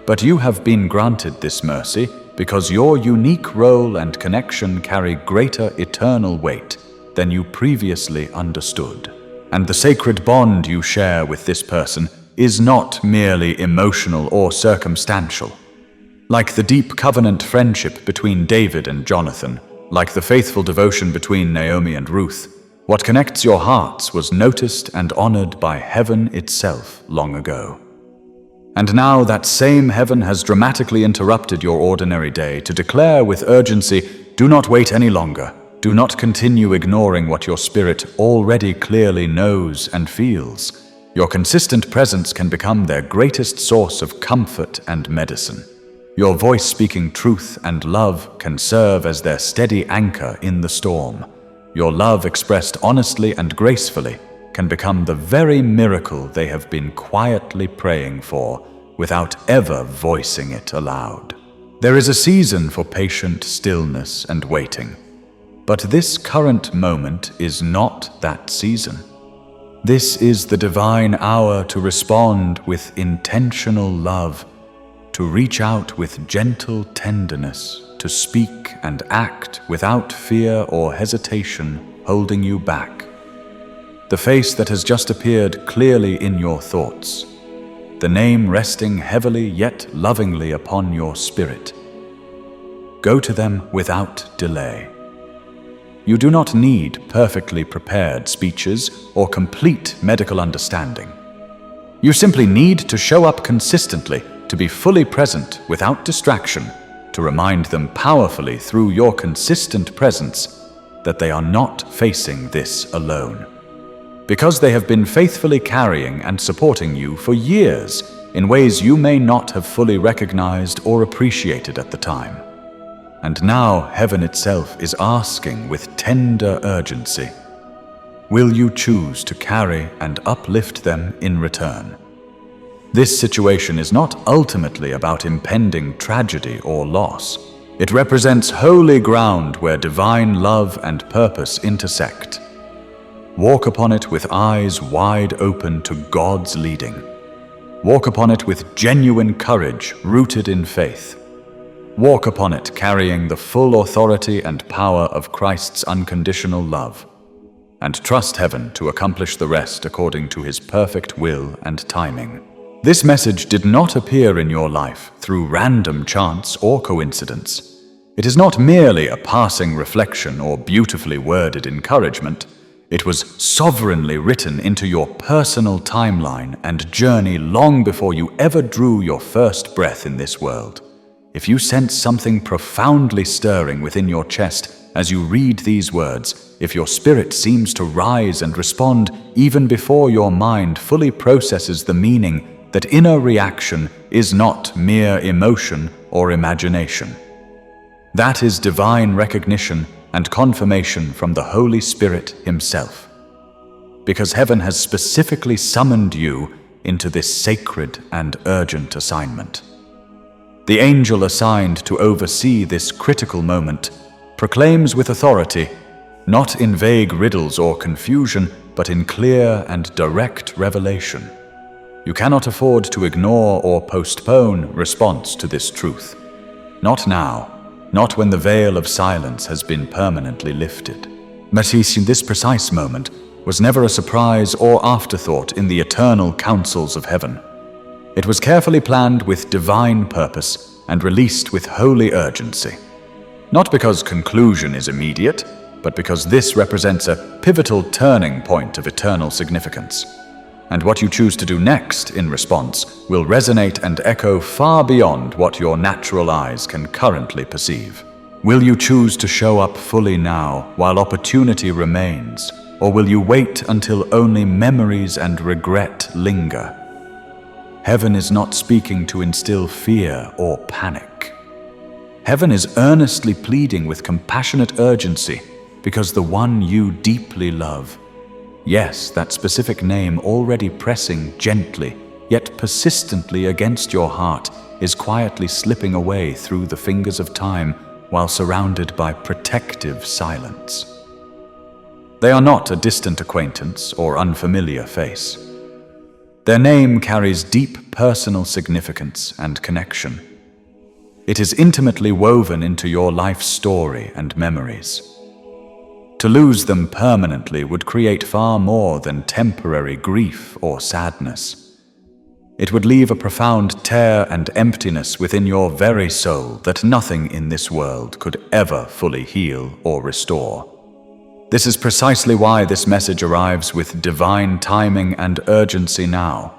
but you have been granted this mercy because your unique role and connection carry greater eternal weight than you previously understood. And the sacred bond you share with this person is not merely emotional or circumstantial. Like the deep covenant friendship between David and Jonathan, like the faithful devotion between Naomi and Ruth, what connects your hearts was noticed and honored by heaven itself long ago. And now that same heaven has dramatically interrupted your ordinary day to declare with urgency, do not wait any longer. Do not continue ignoring what your spirit already clearly knows and feels. Your consistent presence can become their greatest source of comfort and medicine. Your voice speaking truth and love can serve as their steady anchor in the storm. Your love expressed honestly and gracefully can become the very miracle they have been quietly praying for without ever voicing it aloud. There is a season for patient stillness and waiting, but this current moment is not that season. This is the divine hour to respond with intentional love, to reach out with gentle tenderness, to speak and act without fear or hesitation holding you back. The face that has just appeared clearly in your thoughts, the name resting heavily yet lovingly upon your spirit. Go to them without delay. You do not need perfectly prepared speeches or complete medical understanding. You simply need to show up consistently, to be fully present without distraction, to remind them powerfully through your consistent presence that they are not facing this alone. Because they have been faithfully carrying and supporting you for years in ways you may not have fully recognized or appreciated at the time. And now heaven itself is asking with tender urgency, will you choose to carry and uplift them in return? This situation is not ultimately about impending tragedy or loss. It represents holy ground where divine love and purpose intersect. Walk upon it with eyes wide open to God's leading. Walk upon it with genuine courage rooted in faith. Walk upon it carrying the full authority and power of Christ's unconditional love. And trust heaven to accomplish the rest according to his perfect will and timing. This message did not appear in your life through random chance or coincidence. It is not merely a passing reflection or beautifully worded encouragement. It was sovereignly written into your personal timeline and journey long before you ever drew your first breath in this world. If you sense something profoundly stirring within your chest as you read these words, if your spirit seems to rise and respond even before your mind fully processes the meaning, that inner reaction is not mere emotion or imagination. That is divine recognition and confirmation from the Holy Spirit himself. Because heaven has specifically summoned you into this sacred and urgent assignment. The angel assigned to oversee this critical moment proclaims with authority, not in vague riddles or confusion, but in clear and direct revelation. You cannot afford to ignore or postpone response to this truth. Not now, not when the veil of silence has been permanently lifted. Matisse, in this precise moment, was never a surprise or afterthought in the eternal counsels of heaven. It was carefully planned with divine purpose and released with holy urgency. Not because conclusion is immediate, but because this represents a pivotal turning point of eternal significance. And what you choose to do next in response will resonate and echo far beyond what your natural eyes can currently perceive. Will you choose to show up fully now while opportunity remains, or will you wait until only memories and regret linger? Heaven is not speaking to instill fear or panic. Heaven is earnestly pleading with compassionate urgency because the one you deeply love, yes, that specific name already pressing gently yet persistently against your heart, is quietly slipping away through the fingers of time while surrounded by protective silence. They are not a distant acquaintance or unfamiliar face. Their name carries deep personal significance and connection. It is intimately woven into your life's story and memories. To lose them permanently would create far more than temporary grief or sadness. It would leave a profound tear and emptiness within your very soul that nothing in this world could ever fully heal or restore. This is precisely why this message arrives with divine timing and urgency now.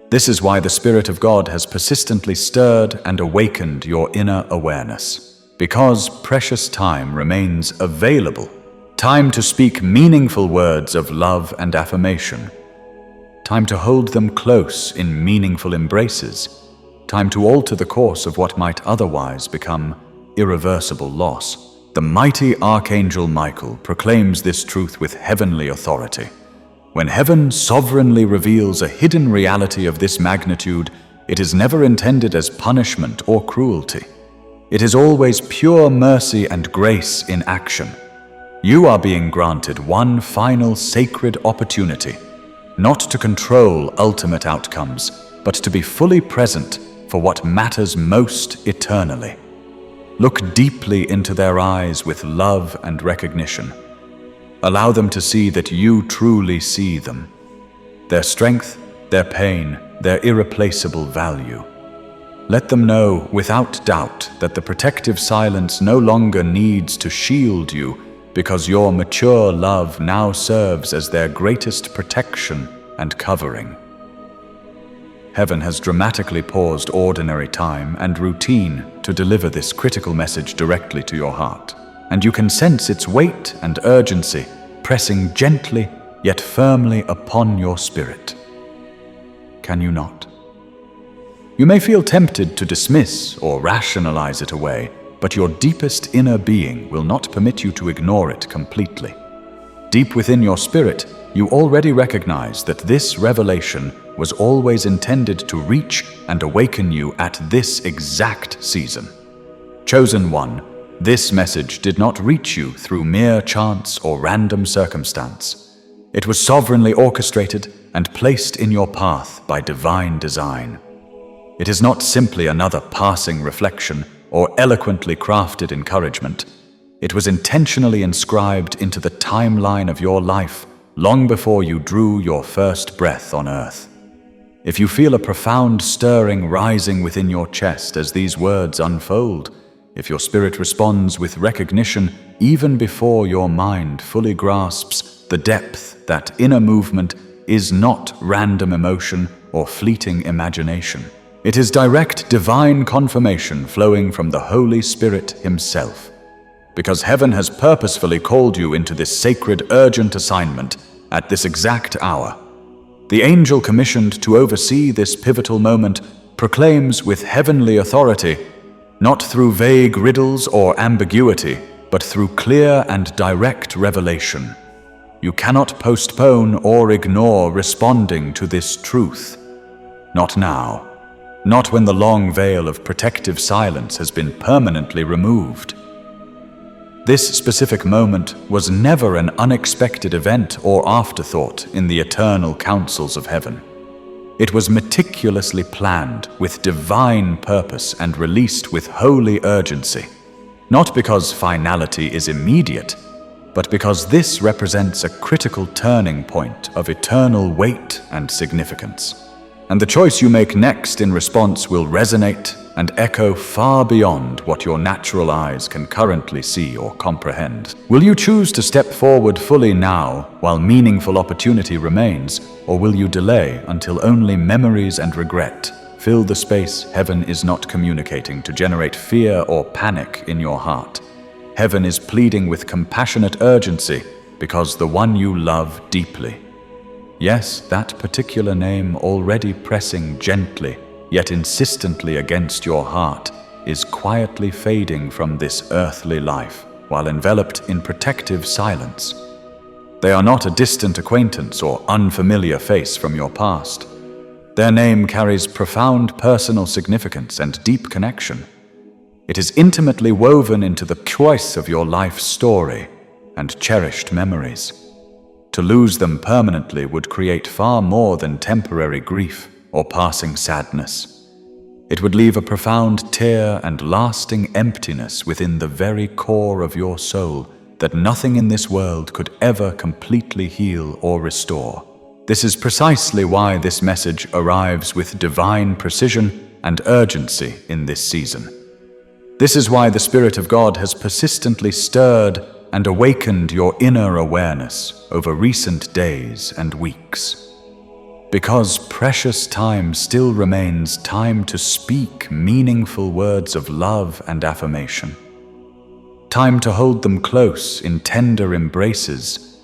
This is why the Spirit of God has persistently stirred and awakened your inner awareness. Because precious time remains available. Time to speak meaningful words of love and affirmation. Time to hold them close in meaningful embraces. Time to alter the course of what might otherwise become irreversible loss. The mighty Archangel Michael proclaims this truth with heavenly authority. When heaven sovereignly reveals a hidden reality of this magnitude, it is never intended as punishment or cruelty. It is always pure mercy and grace in action. You are being granted one final sacred opportunity, not to control ultimate outcomes, but to be fully present for what matters most eternally. Look deeply into their eyes with love and recognition. Allow them to see that you truly see them. Their strength, their pain, their irreplaceable value. Let them know without doubt that the protective silence no longer needs to shield you because your mature love now serves as their greatest protection and covering. Heaven has dramatically paused ordinary time and routine to deliver this critical message directly to your heart, and you can sense its weight and urgency pressing gently yet firmly upon your spirit. Can you not? You may feel tempted to dismiss or rationalize it away, but your deepest inner being will not permit you to ignore it completely. Deep within your spirit, you already recognize that this revelation was always intended to reach and awaken you at this exact season. Chosen one, this message did not reach you through mere chance or random circumstance. It was sovereignly orchestrated and placed in your path by divine design. It is not simply another passing reflection or eloquently crafted encouragement. It was intentionally inscribed into the timeline of your life long before you drew your first breath on earth. If you feel a profound stirring rising within your chest as these words unfold, if your spirit responds with recognition even before your mind fully grasps the depth, that inner movement is not random emotion or fleeting imagination. It is direct divine confirmation flowing from the Holy Spirit Himself. Because heaven has purposefully called you into this sacred, urgent assignment at this exact hour. The angel commissioned to oversee this pivotal moment proclaims with heavenly authority, not through vague riddles or ambiguity, but through clear and direct revelation. You cannot postpone or ignore responding to this truth. Not now. Not when the long veil of protective silence has been permanently removed. This specific moment was never an unexpected event or afterthought in the eternal counsels of heaven. It was meticulously planned with divine purpose and released with holy urgency, not because finality is immediate, but because this represents a critical turning point of eternal weight and significance. And the choice you make next in response will resonate and echo far beyond what your natural eyes can currently see or comprehend. Will you choose to step forward fully now while meaningful opportunity remains, or will you delay until only memories and regret fill the space heaven is not communicating to generate fear or panic in your heart? Heaven is pleading with compassionate urgency because the one you love deeply, yes, that particular name already pressing gently yet insistently against your heart, is quietly fading from this earthly life while enveloped in protective silence. They are not a distant acquaintance or unfamiliar face from your past. Their name carries profound personal significance and deep connection. It is intimately woven into the choice of your life story and cherished memories. To lose them permanently would create far more than temporary grief or passing sadness. It would leave a profound tear and lasting emptiness within the very core of your soul that nothing in this world could ever completely heal or restore. This is precisely why this message arrives with divine precision and urgency in this season. This is why the Spirit of God has persistently stirred and awakened your inner awareness over recent days and weeks. Because precious time still remains time to speak meaningful words of love and affirmation. Time to hold them close in tender embraces.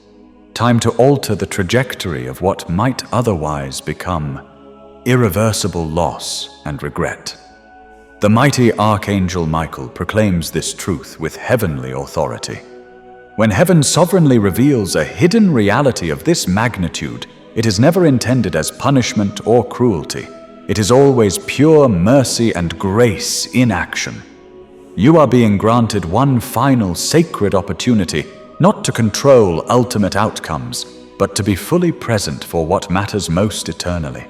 Time to alter the trajectory of what might otherwise become irreversible loss and regret. The mighty Archangel Michael proclaims this truth with heavenly authority. When heaven sovereignly reveals a hidden reality of this magnitude, it is never intended as punishment or cruelty. It is always pure mercy and grace in action. You are being granted one final sacred opportunity, not to control ultimate outcomes, but to be fully present for what matters most eternally.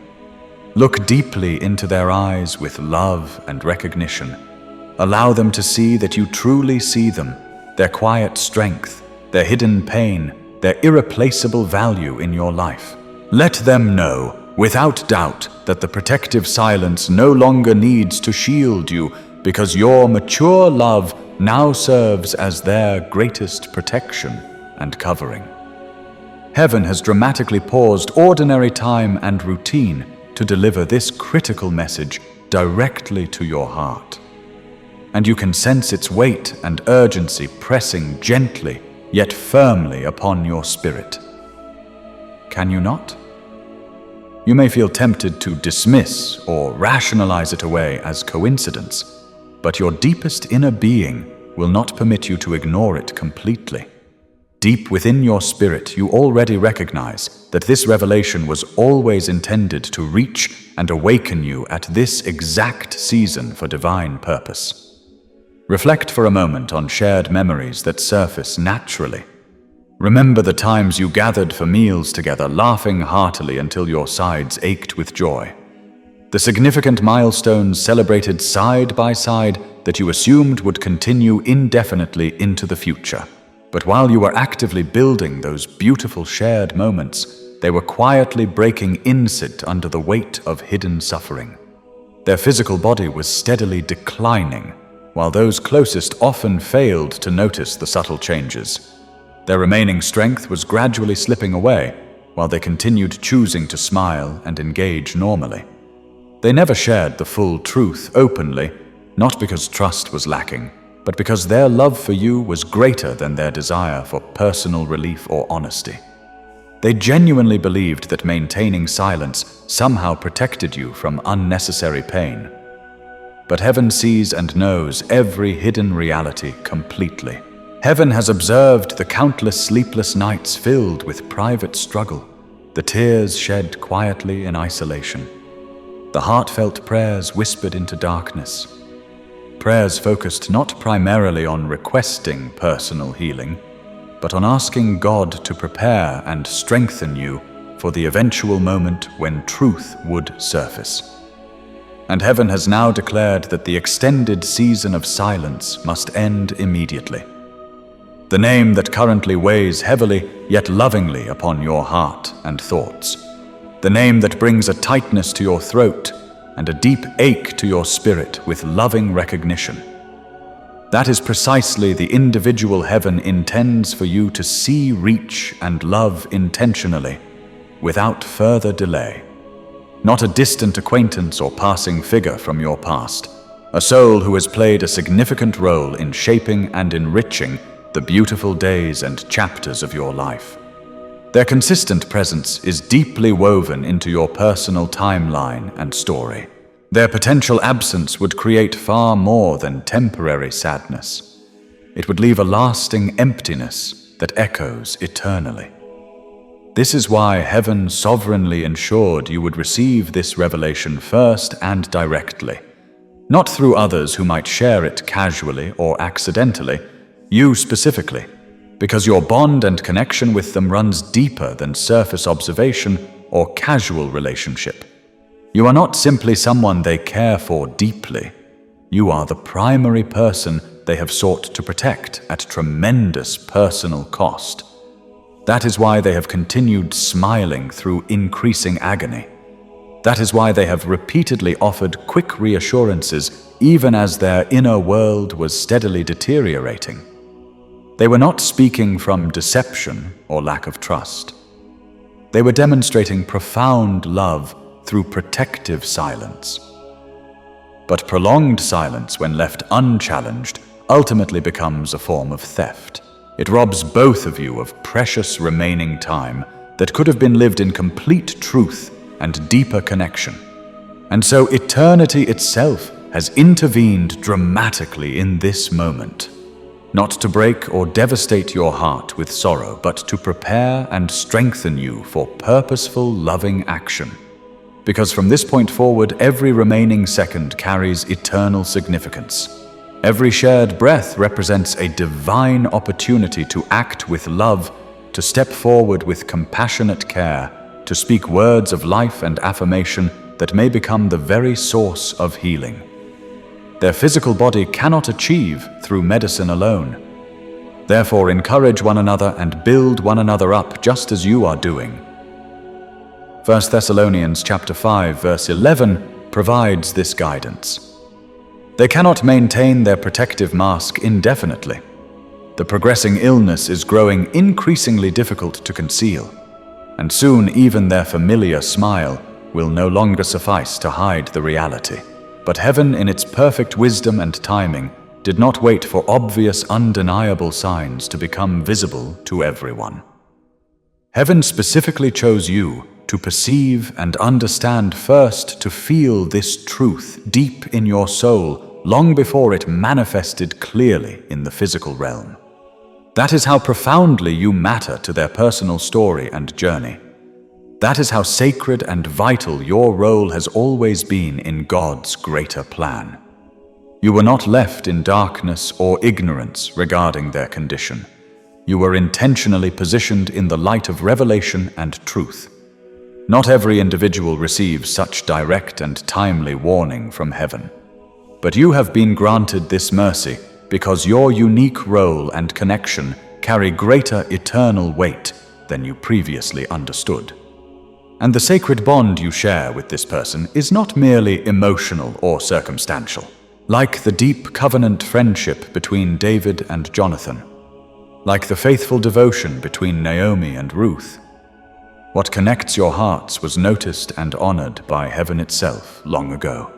Look deeply into their eyes with love and recognition. Allow them to see that you truly see them, their quiet strength, their hidden pain, their irreplaceable value in your life. Let them know, without doubt, that the protective silence no longer needs to shield you because your mature love now serves as their greatest protection and covering. Heaven has dramatically paused ordinary time and routine to deliver this critical message directly to your heart. And you can sense its weight and urgency pressing gently yet firmly upon your spirit. Can you not? You may feel tempted to dismiss or rationalize it away as coincidence, but your deepest inner being will not permit you to ignore it completely. Deep within your spirit, you already recognize that this revelation was always intended to reach and awaken you at this exact season for divine purpose. Reflect for a moment on shared memories that surface naturally. Remember the times you gathered for meals together, laughing heartily until your sides ached with joy. The significant milestones celebrated side by side that you assumed would continue indefinitely into the future. But while you were actively building those beautiful shared moments, they were quietly breaking inset under the weight of hidden suffering. Their physical body was steadily declining, while those closest often failed to notice the subtle changes. Their remaining strength was gradually slipping away, while they continued choosing to smile and engage normally. They never shared the full truth openly, not because trust was lacking, but because their love for you was greater than their desire for personal relief or honesty. They genuinely believed that maintaining silence somehow protected you from unnecessary pain. But heaven sees and knows every hidden reality completely. Heaven has observed the countless sleepless nights filled with private struggle, the tears shed quietly in isolation, the heartfelt prayers whispered into darkness, prayers focused not primarily on requesting personal healing, but on asking God to prepare and strengthen you for the eventual moment when truth would surface. And heaven has now declared that the extended season of silence must end immediately. The name that currently weighs heavily yet lovingly upon your heart and thoughts. the name that brings a tightness to your throat and a deep ache to your spirit with loving recognition. That is precisely the individual heaven intends for you to see, reach, and love intentionally, without further delay. Not a distant acquaintance or passing figure from your past, a soul who has played a significant role in shaping and enriching the beautiful days and chapters of your life. Their consistent presence is deeply woven into your personal timeline and story. Their potential absence would create far more than temporary sadness. It would leave a lasting emptiness that echoes eternally. This is why heaven sovereignly ensured you would receive this revelation first and directly, not through others who might share it casually or accidentally, you specifically, because your bond and connection with them runs deeper than surface observation or casual relationship. You are not simply someone they care for deeply. You are the primary person they have sought to protect at tremendous personal cost. That is why they have continued smiling through increasing agony. That is why they have repeatedly offered quick reassurances even as their inner world was steadily deteriorating. They were not speaking from deception or lack of trust. They were demonstrating profound love through protective silence. But prolonged silence, when left unchallenged, ultimately becomes a form of theft. It robs both of you of precious remaining time that could have been lived in complete truth and deeper connection. And so eternity itself has intervened dramatically in this moment, not to break or devastate your heart with sorrow, but to prepare and strengthen you for purposeful, loving action. Because from this point forward, every remaining second carries eternal significance. Every shared breath represents a divine opportunity to act with love, to step forward with compassionate care, to speak words of life and affirmation that may become the very source of healing. Their physical body cannot achieve through medicine alone. Therefore, encourage one another and build one another up just as you are doing. 1 Thessalonians chapter 5, verse 11 provides this guidance. They cannot maintain their protective mask indefinitely. The progressing illness is growing increasingly difficult to conceal, and soon even their familiar smile will no longer suffice to hide the reality. But heaven, in its perfect wisdom and timing, did not wait for obvious, undeniable signs to become visible to everyone. Heaven specifically chose you to perceive and understand first, to feel this truth deep in your soul long before it manifested clearly in the physical realm. That is how profoundly you matter to their personal story and journey. That is how sacred and vital your role has always been in God's greater plan. You were not left in darkness or ignorance regarding their condition. You were intentionally positioned in the light of revelation and truth. Not every individual receives such direct and timely warning from heaven. But you have been granted this mercy because your unique role and connection carry greater eternal weight than you previously understood. And the sacred bond you share with this person is not merely emotional or circumstantial, like the deep covenant friendship between David and Jonathan, like the faithful devotion between Naomi and Ruth. What connects your hearts was noticed and honored by heaven itself long ago.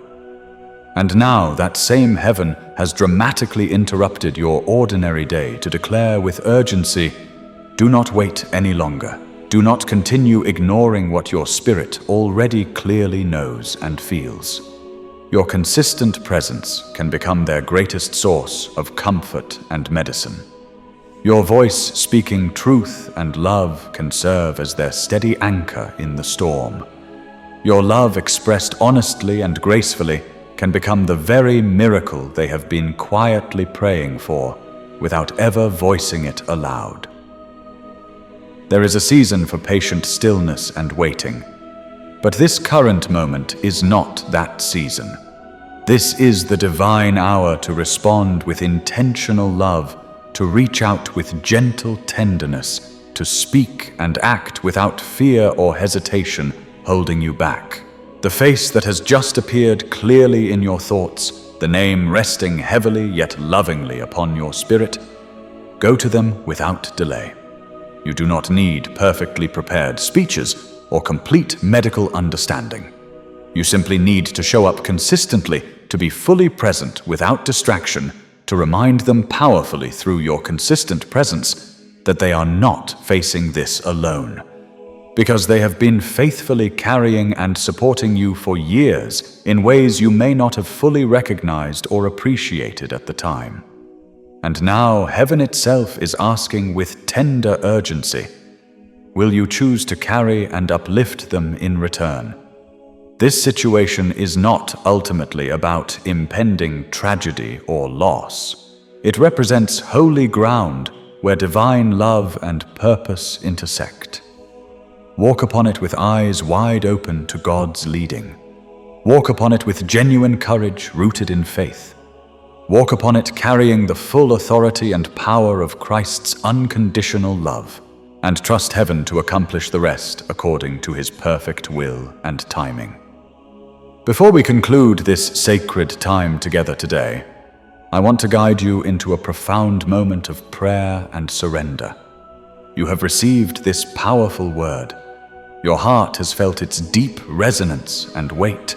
And now that same heaven has dramatically interrupted your ordinary day to declare with urgency, do not wait any longer. Do not continue ignoring what your spirit already clearly knows and feels. Your consistent presence can become their greatest source of comfort and medicine. Your voice speaking truth and love can serve as their steady anchor in the storm. Your love expressed honestly and gracefully can become the very miracle they have been quietly praying for without ever voicing it aloud. There is a season for patient stillness and waiting, but this current moment is not that season. This is the divine hour to respond with intentional love, to reach out with gentle tenderness, to speak and act without fear or hesitation, holding you back. The face that has just appeared clearly in your thoughts, the name resting heavily yet lovingly upon your spirit. Go to them without delay. You do not need perfectly prepared speeches or complete medical understanding. You simply need to show up consistently, to be fully present without distraction, to remind them powerfully through your consistent presence that they are not facing this alone, because they have been faithfully carrying and supporting you for years in ways you may not have fully recognized or appreciated at the time. And now heaven itself is asking with tender urgency, will you choose to carry and uplift them in return? This situation is not ultimately about impending tragedy or loss. It represents holy ground where divine love and purpose intersect. Walk upon it with eyes wide open to God's leading. Walk upon it with genuine courage rooted in faith. Walk upon it carrying the full authority and power of Christ's unconditional love, and trust heaven to accomplish the rest according to his perfect will and timing. Before we conclude this sacred time together today, I want to guide you into a profound moment of prayer and surrender. You have received this powerful word. Your heart has felt its deep resonance and weight.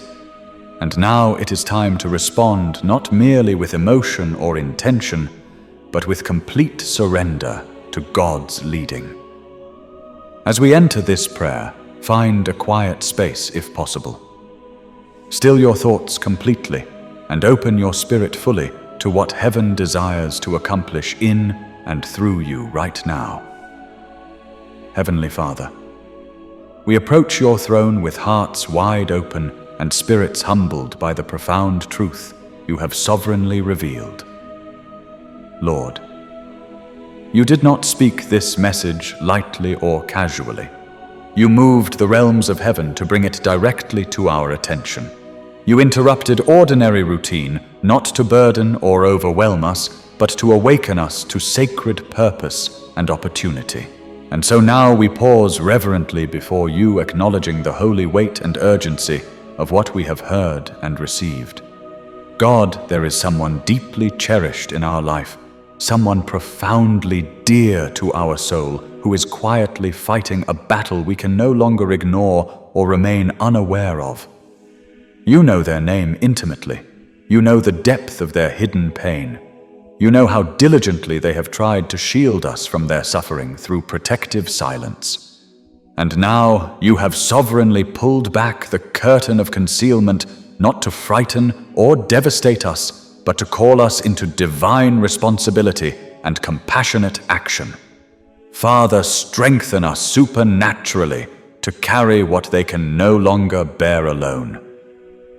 And now it is time to respond not merely with emotion or intention, but with complete surrender to God's leading. As we enter this prayer, find a quiet space if possible. Still your thoughts completely and open your spirit fully to what heaven desires to accomplish in and through you right now. Heavenly Father, we approach your throne with hearts wide open and spirits humbled by the profound truth you have sovereignly revealed. Lord, you did not speak this message lightly or casually. You moved the realms of heaven to bring it directly to our attention. You interrupted ordinary routine, not to burden or overwhelm us, but to awaken us to sacred purpose and opportunity. And so now we pause reverently before you, acknowledging the holy weight and urgency of what we have heard and received. God, there is someone deeply cherished in our life, someone profoundly dear to our soul, who is quietly fighting a battle we can no longer ignore or remain unaware of. You know their name intimately. You know the depth of their hidden pain. You know how diligently they have tried to shield us from their suffering through protective silence. And now you have sovereignly pulled back the curtain of concealment, not to frighten or devastate us, but to call us into divine responsibility and compassionate action. Father, strengthen us supernaturally to carry what they can no longer bear alone.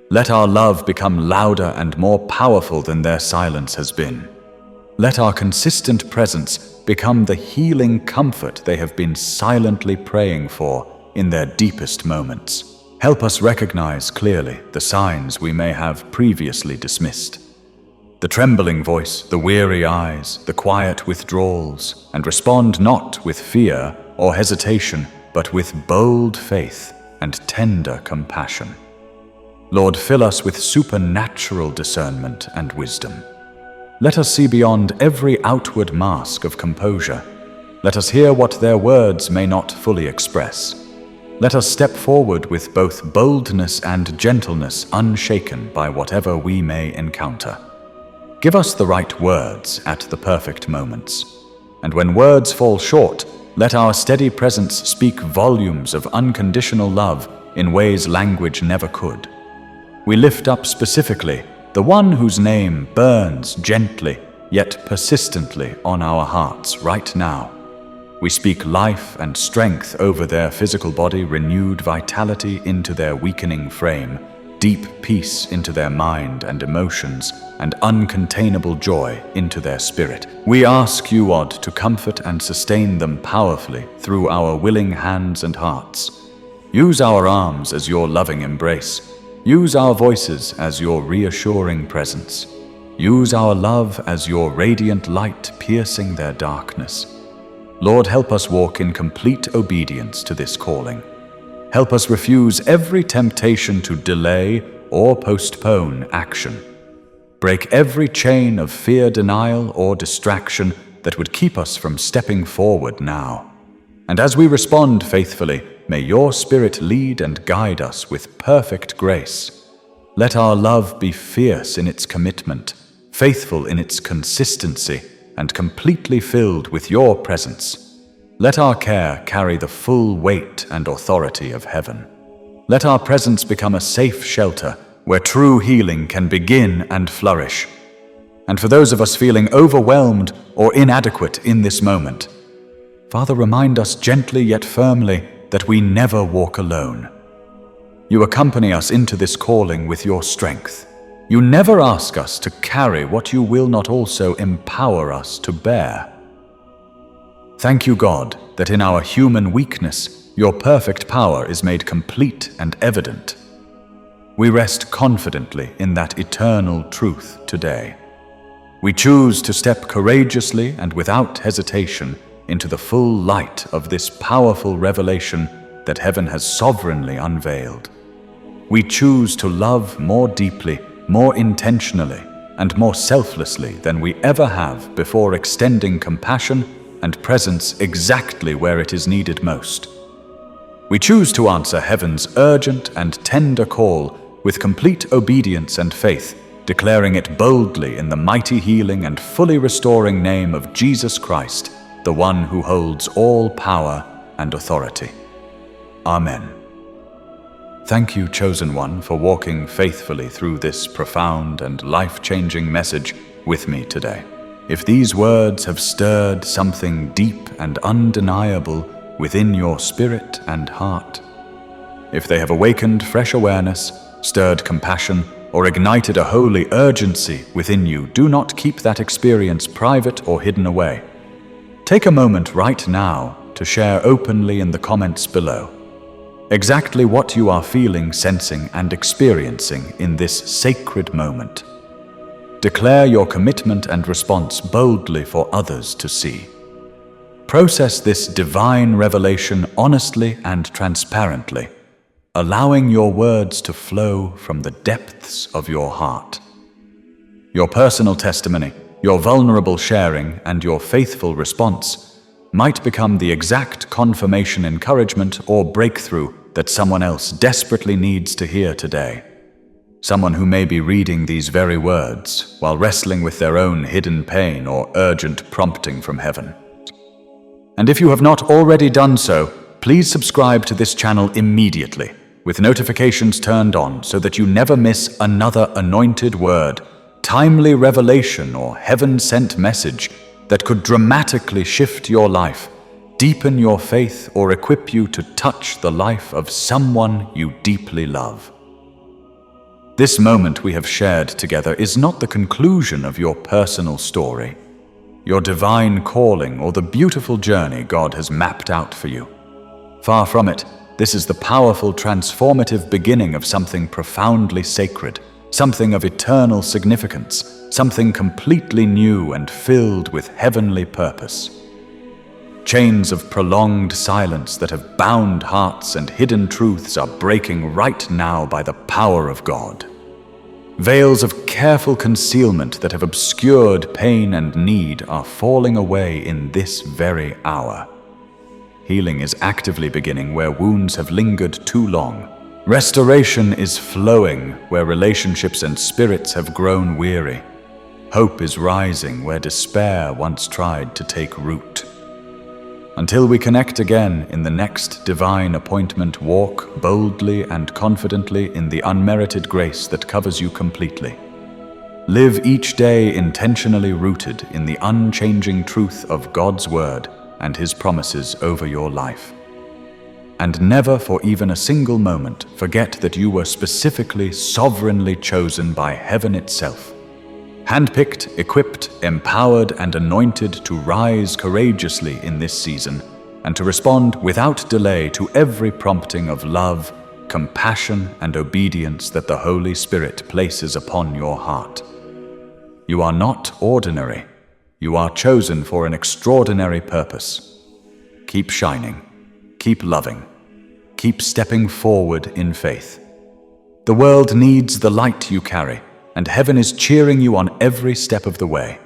Let our love become louder and more powerful than their silence has been. Let our consistent presence become the healing comfort they have been silently praying for in their deepest moments. Help us recognize clearly the signs we may have previously dismissed. The trembling voice, the weary eyes, the quiet withdrawals, and respond not with fear or hesitation, but with bold faith and tender compassion. Lord, fill us with supernatural discernment and wisdom. Let us see beyond every outward mask of composure. Let us hear what their words may not fully express. Let us step forward with both boldness and gentleness, unshaken by whatever we may encounter. Give us the right words at the perfect moments. And when words fall short, let our steady presence speak volumes of unconditional love in ways language never could. We lift up specifically the one whose name burns gently yet persistently on our hearts right now. We speak life and strength over their physical body, renewed vitality into their weakening frame, deep peace into their mind and emotions, and uncontainable joy into their spirit. We ask you, God, to comfort and sustain them powerfully through our willing hands and hearts. Use our arms as your loving embrace. Use our voices as your reassuring presence. Use our love as your radiant light piercing their darkness. Lord, help us walk in complete obedience to this calling. Help us refuse every temptation to delay or postpone action. Break every chain of fear, denial, or distraction that would keep us from stepping forward now. And as we respond faithfully, may your Spirit lead and guide us with perfect grace. Let our love be fierce in its commitment, faithful in its consistency, and completely filled with your presence. Let our care carry the full weight and authority of heaven. Let our presence become a safe shelter where true healing can begin and flourish. And for those of us feeling overwhelmed or inadequate in this moment, Father, remind us gently yet firmly that we never walk alone. You accompany us into this calling with your strength. You never ask us to carry what you will not also empower us to bear. Thank you, God, that in our human weakness, your perfect power is made complete and evident. We rest confidently in that eternal truth today. We choose to step courageously and without hesitation into the full light of this powerful revelation that heaven has sovereignly unveiled. We choose to love more deeply, more intentionally, and more selflessly than we ever have before, extending compassion and presence exactly where it is needed most. We choose to answer heaven's urgent and tender call with complete obedience and faith, declaring it boldly in the mighty healing and fully restoring name of Jesus Christ, the one who holds all power and authority. Amen. Thank you, Chosen One, for walking faithfully through this profound and life-changing message with me today. If these words have stirred something deep and undeniable within your spirit and heart, if they have awakened fresh awareness, stirred compassion, or ignited a holy urgency within you, do not keep that experience private or hidden away. Take a moment right now to share openly in the comments below exactly what you are feeling, sensing, and experiencing in this sacred moment. Declare your commitment and response boldly for others to see. Process this divine revelation honestly and transparently, allowing your words to flow from the depths of your heart. Your personal testimony, your vulnerable sharing, and your faithful response might become the exact confirmation, encouragement, or breakthrough that someone else desperately needs to hear today. Someone who may be reading these very words while wrestling with their own hidden pain or urgent prompting from heaven. And if you have not already done so, please subscribe to this channel immediately, with notifications turned on, so that you never miss another anointed word, timely revelation, or heaven-sent message that could dramatically shift your life, deepen your faith, or equip you to touch the life of someone you deeply love. This moment we have shared together is not the conclusion of your personal story, your divine calling, or the beautiful journey God has mapped out for you. Far from it. This is the powerful, transformative beginning of something profoundly sacred, something of eternal significance, something completely new and filled with heavenly purpose. Chains of prolonged silence that have bound hearts and hidden truths are breaking right now by the power of God. Veils of careful concealment that have obscured pain and need are falling away in this very hour. Healing is actively beginning where wounds have lingered too long. Restoration is flowing where relationships and spirits have grown weary. Hope is rising where despair once tried to take root. Until we connect again in the next divine appointment, walk boldly and confidently in the unmerited grace that covers you completely. Live each day intentionally rooted in the unchanging truth of God's Word and His promises over your life. And never for even a single moment forget that you were specifically, sovereignly chosen by heaven itself. Handpicked, equipped, empowered, and anointed to rise courageously in this season and to respond without delay to every prompting of love, compassion, and obedience that the Holy Spirit places upon your heart. You are not ordinary. You are chosen for an extraordinary purpose. Keep shining, keep loving, Keep stepping forward in faith. The world needs the light you carry, and heaven is cheering you on every step of the way.